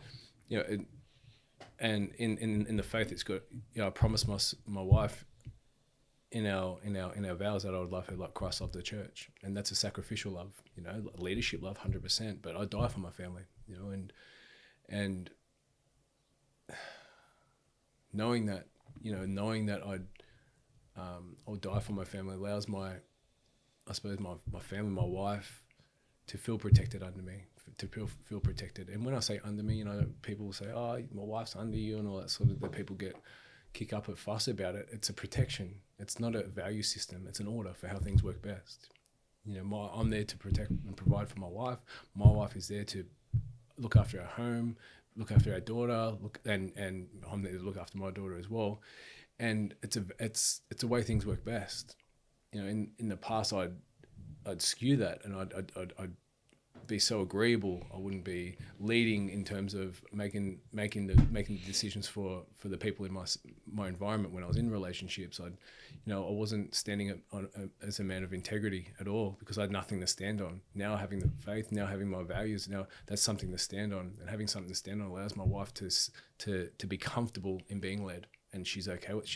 in the faith, it's got. I promised my wife in our vows that I would love her like Christ loved the church, and that's a sacrificial love, leadership love, 100%. But I die for my family, and knowing that I'll die for my family allows my family, my wife, to feel protected under me, to feel protected. And when I say under me, people will say, "Oh, my wife's under you," and all that sort of. That people kick up a fuss about it. It's a protection. It's not a value system. It's an order for how things work best. I'm there to protect and provide for my wife. My wife is there to look after our home, look after our daughter, and I'm there to look after my daughter as well. And it's a way things work best. In the past I'd skew that, and I'd be so agreeable. I wouldn't be leading in terms of making the decisions for the people in my environment when I was in relationships. I wasn't standing as a man of integrity at all because I had nothing to stand on. Now having the faith, now having my values, now that's something to stand on, and having something to stand on allows my wife to be comfortable in being led, and she's okay with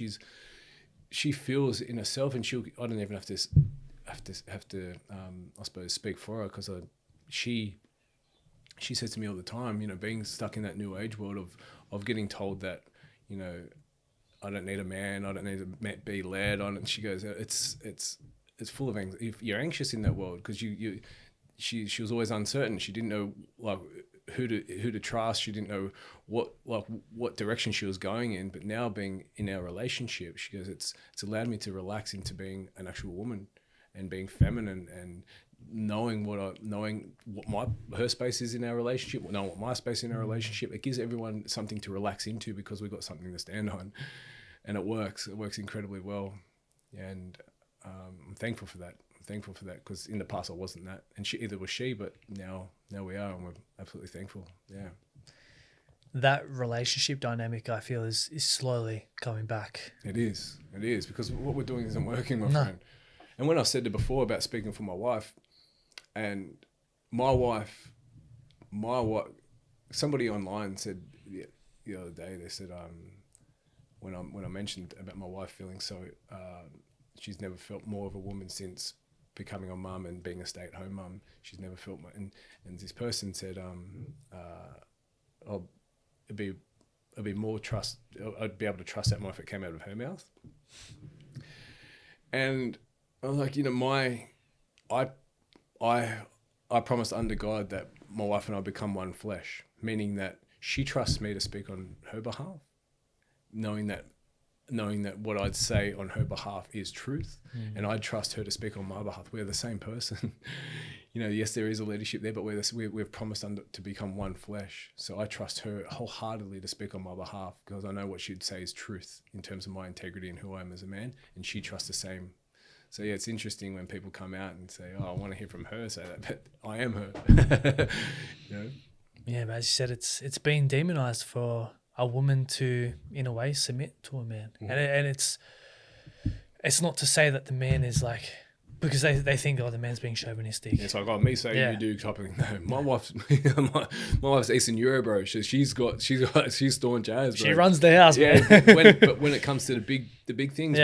she feels in herself, and I don't even have to I suppose speak for her, because she says to me all the time, being stuck in that new age world of getting told that, I don't need a man, I don't need to be led on. And she goes, it's full of anxiety. If you're anxious in that world, because she was always uncertain. She didn't know who to trust. She didn't know what direction she was going in. But now being in our relationship, she goes, it's allowed me to relax into being an actual woman and being feminine, and knowing what her space is in our relationship, knowing what my space in our relationship. It gives everyone something to relax into because we've got something to stand on, and it works incredibly well. And I'm thankful for that. Because in the past I wasn't that, and either was she, but now we are, and we're absolutely thankful. Yeah. That relationship dynamic, I feel, is slowly coming back. It is because what we're doing isn't working, my friend. And when I said it before about speaking for my wife, and my wife, somebody online said the other day, they said, when I mentioned about my wife feeling so, she's never felt more of a woman since becoming a mum and being a stay-at-home mum. She's never felt more, and this person said, it'd be more trust. I'd be able to trust that more if it came out of her mouth. And I was like, I promised under God that my wife and I become one flesh, meaning that she trusts me to speak on her behalf, knowing that what I'd say on her behalf is truth, and I trust her to speak on my behalf. We're the same person. Yes, there is a leadership there, but we've promised to become one flesh. So I trust her wholeheartedly to speak on my behalf because I know what she'd say is truth in terms of my integrity and who I am as a man, and she trusts the same. So yeah, it's interesting when people come out and say, "Oh, I want to hear from her say that," but I am her. Yeah, but as you said, it's been demonized for a woman to, in a way, submit to a man, and it's not to say that the man is like, because they think, the man's being chauvinistic. It's like, me saying you do type of thing. No, my wife's Eastern Euro, bro. She's staunch as, bro. She runs the house, man. But when it comes to the big things,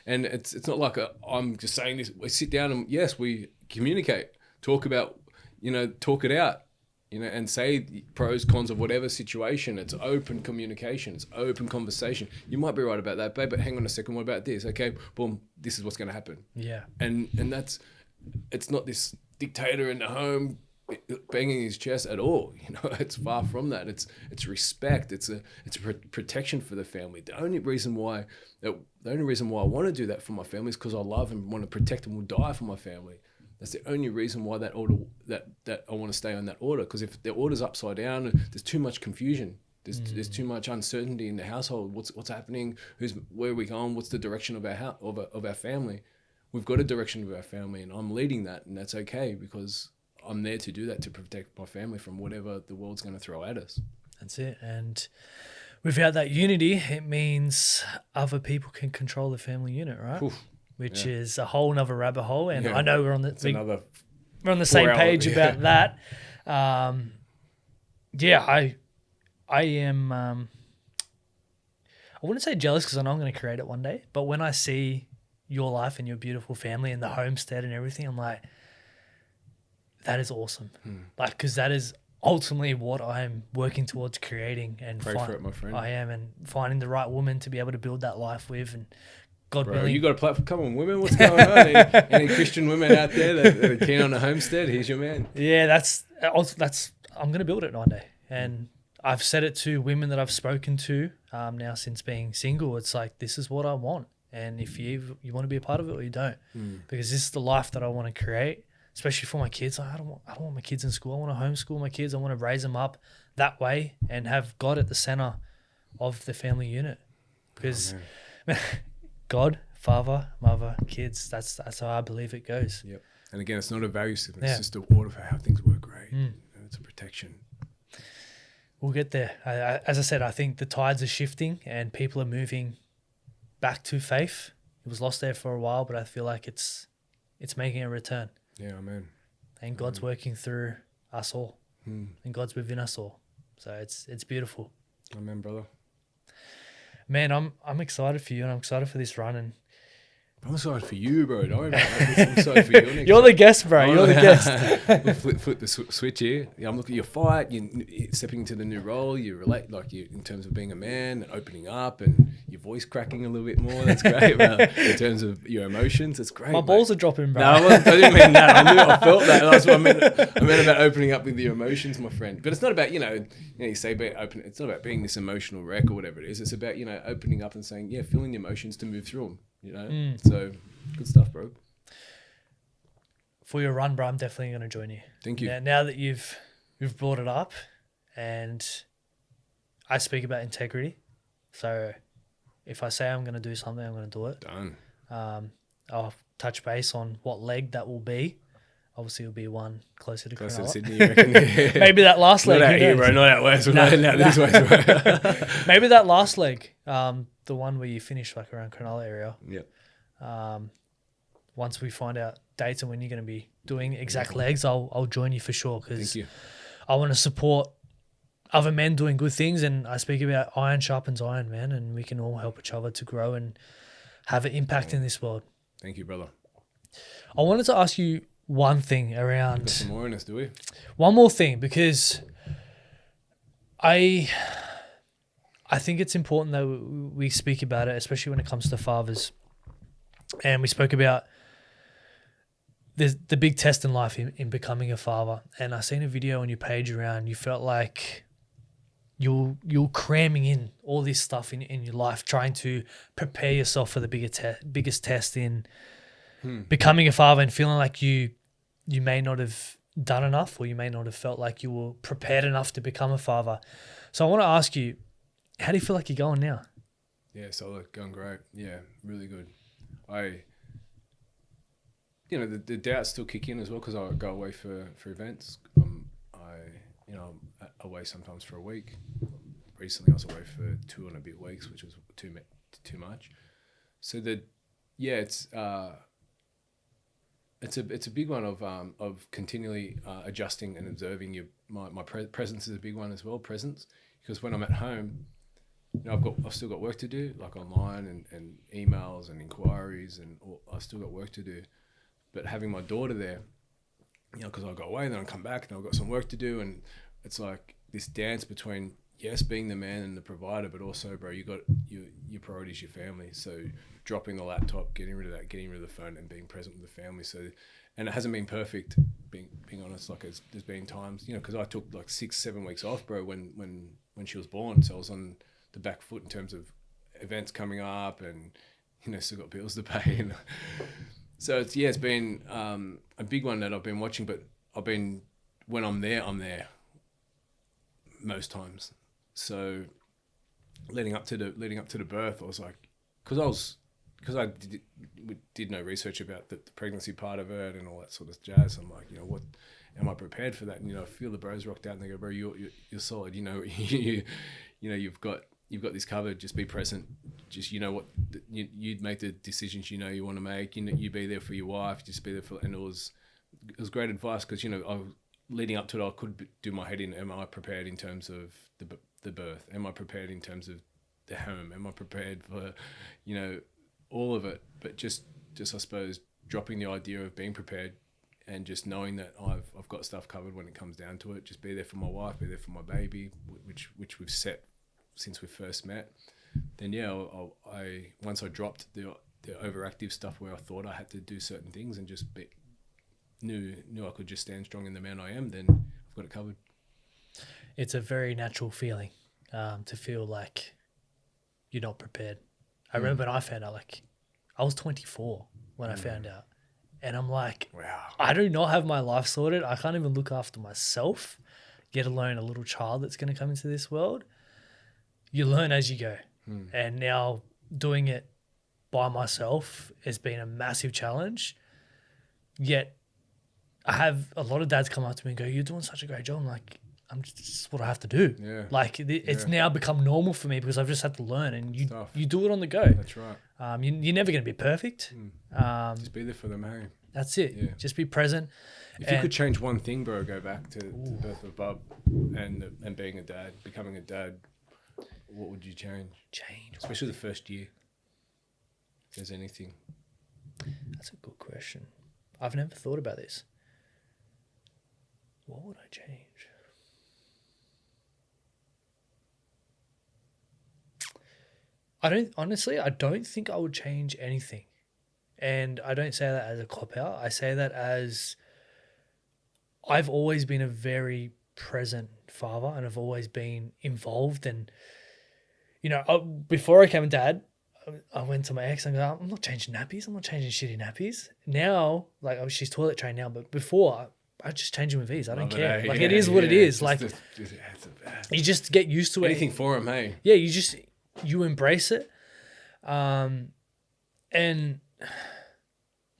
and it's not like I'm just saying this. We sit down and yes, we communicate, talk about, talk it out. And say pros, cons of whatever situation. It's open communication. It's open conversation. You might be right about that, babe, but hang on a second. What about this? Okay, boom, this is what's going to happen. Yeah. And it's not this dictator in the home banging his chest at all. It's far from that. It's respect. It's a protection for the family. The only reason why I want to do that for my family is because I love and want to protect and will die for my family. That's the only reason why that order that I want to stay on that order. Because if the order's upside down, there's too much confusion. There's too much uncertainty in the household. What's happening? Where are we going? What's the direction of our family? We've got a direction of our family, and I'm leading that, and that's okay because I'm there to do that, to protect my family from whatever the world's going to throw at us. That's it. And without that unity, it means other people can control the family unit, right? Oof. Which is a whole nother rabbit hole, and I know we're on the same page about that. I am. I wouldn't say jealous because I know I'm going to create it one day. But when I see your life and your beautiful family and the homestead and everything, I'm like, that is awesome. Like, because that is ultimately what I'm working towards creating. And pray for it, my friend. I am, and finding the right woman to be able to build that life with, and God Bro, willing. You got a platform. Come on, women, what's going on? Any Christian women out there that are keen on a homestead? Here's your man. Yeah, that's. I'm going to build it one day, and I've said it to women that I've spoken to now since being single. It's like, this is what I want, and if you want to be a part of it or you don't, because this is the life that I want to create, especially for my kids. I don't want my kids in school. I want to homeschool my kids. I want to raise them up that way and have God at the center of the family unit, because. God, father, mother, kids. That's how I believe it goes. Yep. And again, it's not a value system. It's just a order for how things work, right? It's a protection. We'll get there. As I said, I think the tides are shifting and people are moving back to faith. It was lost there for a while, but I feel like it's making a return. Yeah, amen. And God's working through us all, and God's within us all. So it's beautiful. Amen, brother. Man, I'm excited for you, and I'm excited for this run. And I'm excited for you, bro. Don't worry about it. I'm excited for you. You're the guest, bro. You're the guest. We'll flip the switch here. Yeah, I'm looking at your fight. You're stepping into the new role. You relate, in terms of being a man, and opening up, and your voice cracking a little bit more. That's great, bro. In terms of your emotions, that's great. My balls are dropping, bro. No, I didn't mean that. I felt that. That's what I meant. I meant about opening up with your emotions, my friend. But it's not about, you say be open. It's not about being this emotional wreck or whatever it is. It's about, opening up and saying, feeling the emotions to move through them. So good stuff, bro. For your run, bro, I'm definitely going to join you. Thank you. Now that you've brought it up, and I speak about integrity, so if I say I'm going to do something, I'm going to do it. Done. I'll touch base on what leg that will be. Obviously, it'll be one closer to Closer to Cronulla. Sydney, you reckon? Maybe that last leg. Not out here, bro. Not out west. We're not this way, bro. Maybe that last leg, the one where you finish around Cronulla area. Yep. once we find out dates and when you're going to be doing exact legs, I'll join you for sure, because I want to support other men doing good things. And I speak about iron sharpens iron, man, and we can all help each other to grow and have an impact in this world. Thank you, brother. I wanted to ask you one thing around... Got some more in us, do we? One more thing, because I think it's important that we speak about it, especially when it comes to fathers. And we spoke about the big test in life in becoming a father. And I seen a video on your page around, you felt like you're cramming in all this stuff in your life, trying to prepare yourself for the biggest test in becoming a father, and feeling like you may not have done enough, or you may not have felt like you were prepared enough to become a father. So I want to ask you, how do you feel like you're going now? Yeah, solid, going great. Yeah, really good. The doubts still kick in as well, because I go away for events. I'm away sometimes for a week. Recently I was away for 2 and a bit weeks, which was too much. So it's a big one of continually adjusting and observing my presence is a big one as well. Presence, because when I'm at home, I've still got work to do, like online and emails and inquiries, and I've still got work to do. But having my daughter there, because I go away and then I come back and I've got some work to do, and it's like this dance between being the man and the provider, but also, bro, you got your priorities, your family. So dropping the laptop, getting rid of the phone, and being present with the family. So, and it hasn't been perfect, being honest. Like there's been times, because I took like 6-7 weeks off, bro, when she was born. So I was on the back foot in terms of events coming up, and still got bills to pay. And so it's been a big one that I've been watching. But when I'm there most times. So leading up to the birth, I was like, because I did no research about the pregnancy part of it and all that sort of jazz. I'm like, what am I prepared for that? And I feel the bros rocked out and they go, bro, you're solid. You've got this covered. Just be present. Just what you'd make the decisions you want to make. You be there for your wife. Just be there for. And it was great advice, because leading up to it, I could do my head in. Am I prepared in terms of the birth? Am I prepared in terms of the home? Am I prepared for all of it? But just I suppose dropping the idea of being prepared, and just knowing that I've got stuff covered when it comes down to it. Just be there for my wife, be there for my baby, which we've set since we first met. Then I once I dropped the overactive stuff where I thought I had to do certain things, and just knew I could just stand strong in the man I am, then I've got it covered. It's a very natural feeling to feel like you're not prepared. I remember when I found out, like, I was 24 when I found out. And I'm like, wow, I do not have my life sorted. I can't even look after myself, let alone a little child that's going to come into this world. You learn as you go. And now doing it by myself has been a massive challenge. Yet I have a lot of dads come up to me and go, you're doing such a great job. I'm like, it's what I have to do. Yeah. Like it's now become normal for me, because I've just had to learn, and you do it on the go. That's right. You're never going to be perfect. Just be there for them, hey? That's it. Yeah. Just be present. If you could change one thing, bro, go back to the birth of Bub and being a dad, becoming a dad, what would you change? Especially the first year, if there's anything. That's a good question. I've never thought about this. What would I change? I don't think I would change anything. And I don't say that as a cop-out. I say that as I've always been a very present father, and I've always been involved. And, before I became a dad, I went to my ex and go, I'm not changing nappies. I'm not changing shitty nappies. Now, like, she's toilet trained now, but before, I just change them with ease. I don't care. Like, it is what it is. Like, you just get used to it. Anything for him, hey? Yeah, you embrace it. And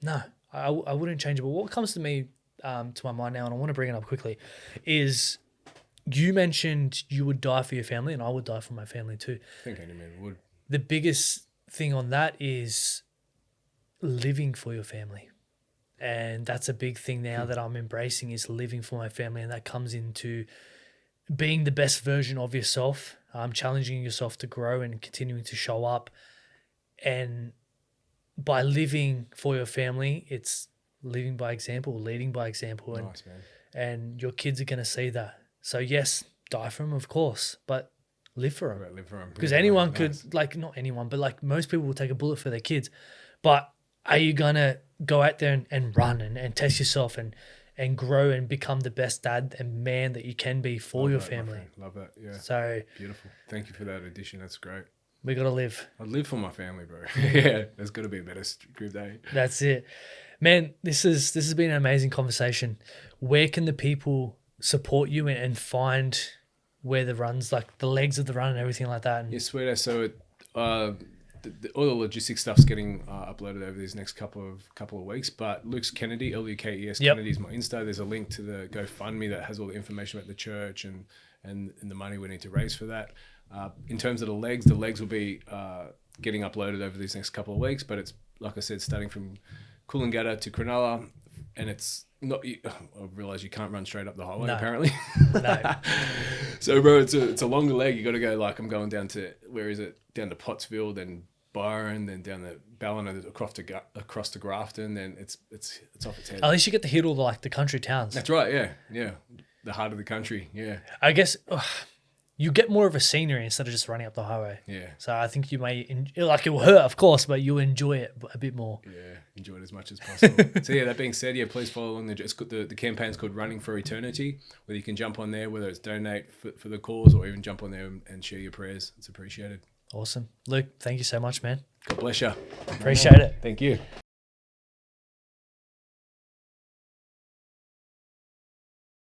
no, I wouldn't change it. But what comes to me, to my mind now, and I want to bring it up quickly, is you mentioned you would die for your family, and I would die for my family too. I think any man would. The biggest thing on that is living for your family. And that's a big thing now that I'm embracing, is living for my family. And that comes into being the best version of yourself, challenging yourself to grow and continuing to show up. And by living for your family, it's living by example, leading by example. Nice, man. And your kids are going to see that. So yes, die for them, of course, but live for them. Right, live for them. Because Yeah, anyone nice. could, like, not anyone, but like most people will take a bullet for their kids. But are you going to go out there and run and test yourself and grow and become the best dad and man that you can be for your family? Love that. Yeah. So Beautiful. Thank you for that addition. That's great. we got to live. I live for my family, bro. Yeah, there's got to be a better script, eh? That's it. Man, this has been an amazing conversation. Where can the people support you and find where the runs, like the legs of the run and everything like that? And Yeah, sweet. So all the logistics stuff's getting uploaded over these next couple of weeks. But Luke's Kennedy, Lukes Yep. Kennedy is my Insta. There's a link to the GoFundMe that has all the information about the church and the money we need to raise for that. In terms of the legs will be getting uploaded over these next couple of weeks. But it's, like I said, starting from Coolangatta to Cronulla, and it's not. I realise you can't run straight up the highway, No. apparently. no, So, bro, it's a longer leg. You got to go, like, I'm going down to, where is it? Down to Pottsville, then Byron, then down to Ballina, across to Grafton. Then it's off its head. at least you get to hit all the country towns. That's right. Yeah. The heart of the country. Yeah. I guess you get more of a scenery instead of just running up the highway. Yeah. So I think you may, it will hurt, of course, but you'll enjoy it a bit more. Yeah. Enjoy it as much as possible. So yeah, that being said, please follow along. The campaign's called Running for Eternity, whether you can jump on there, whether it's donate for the cause or even jump on there and share your prayers. It's appreciated. Awesome. Luke, thank you so much, man. God bless you. Appreciate it. Thank you.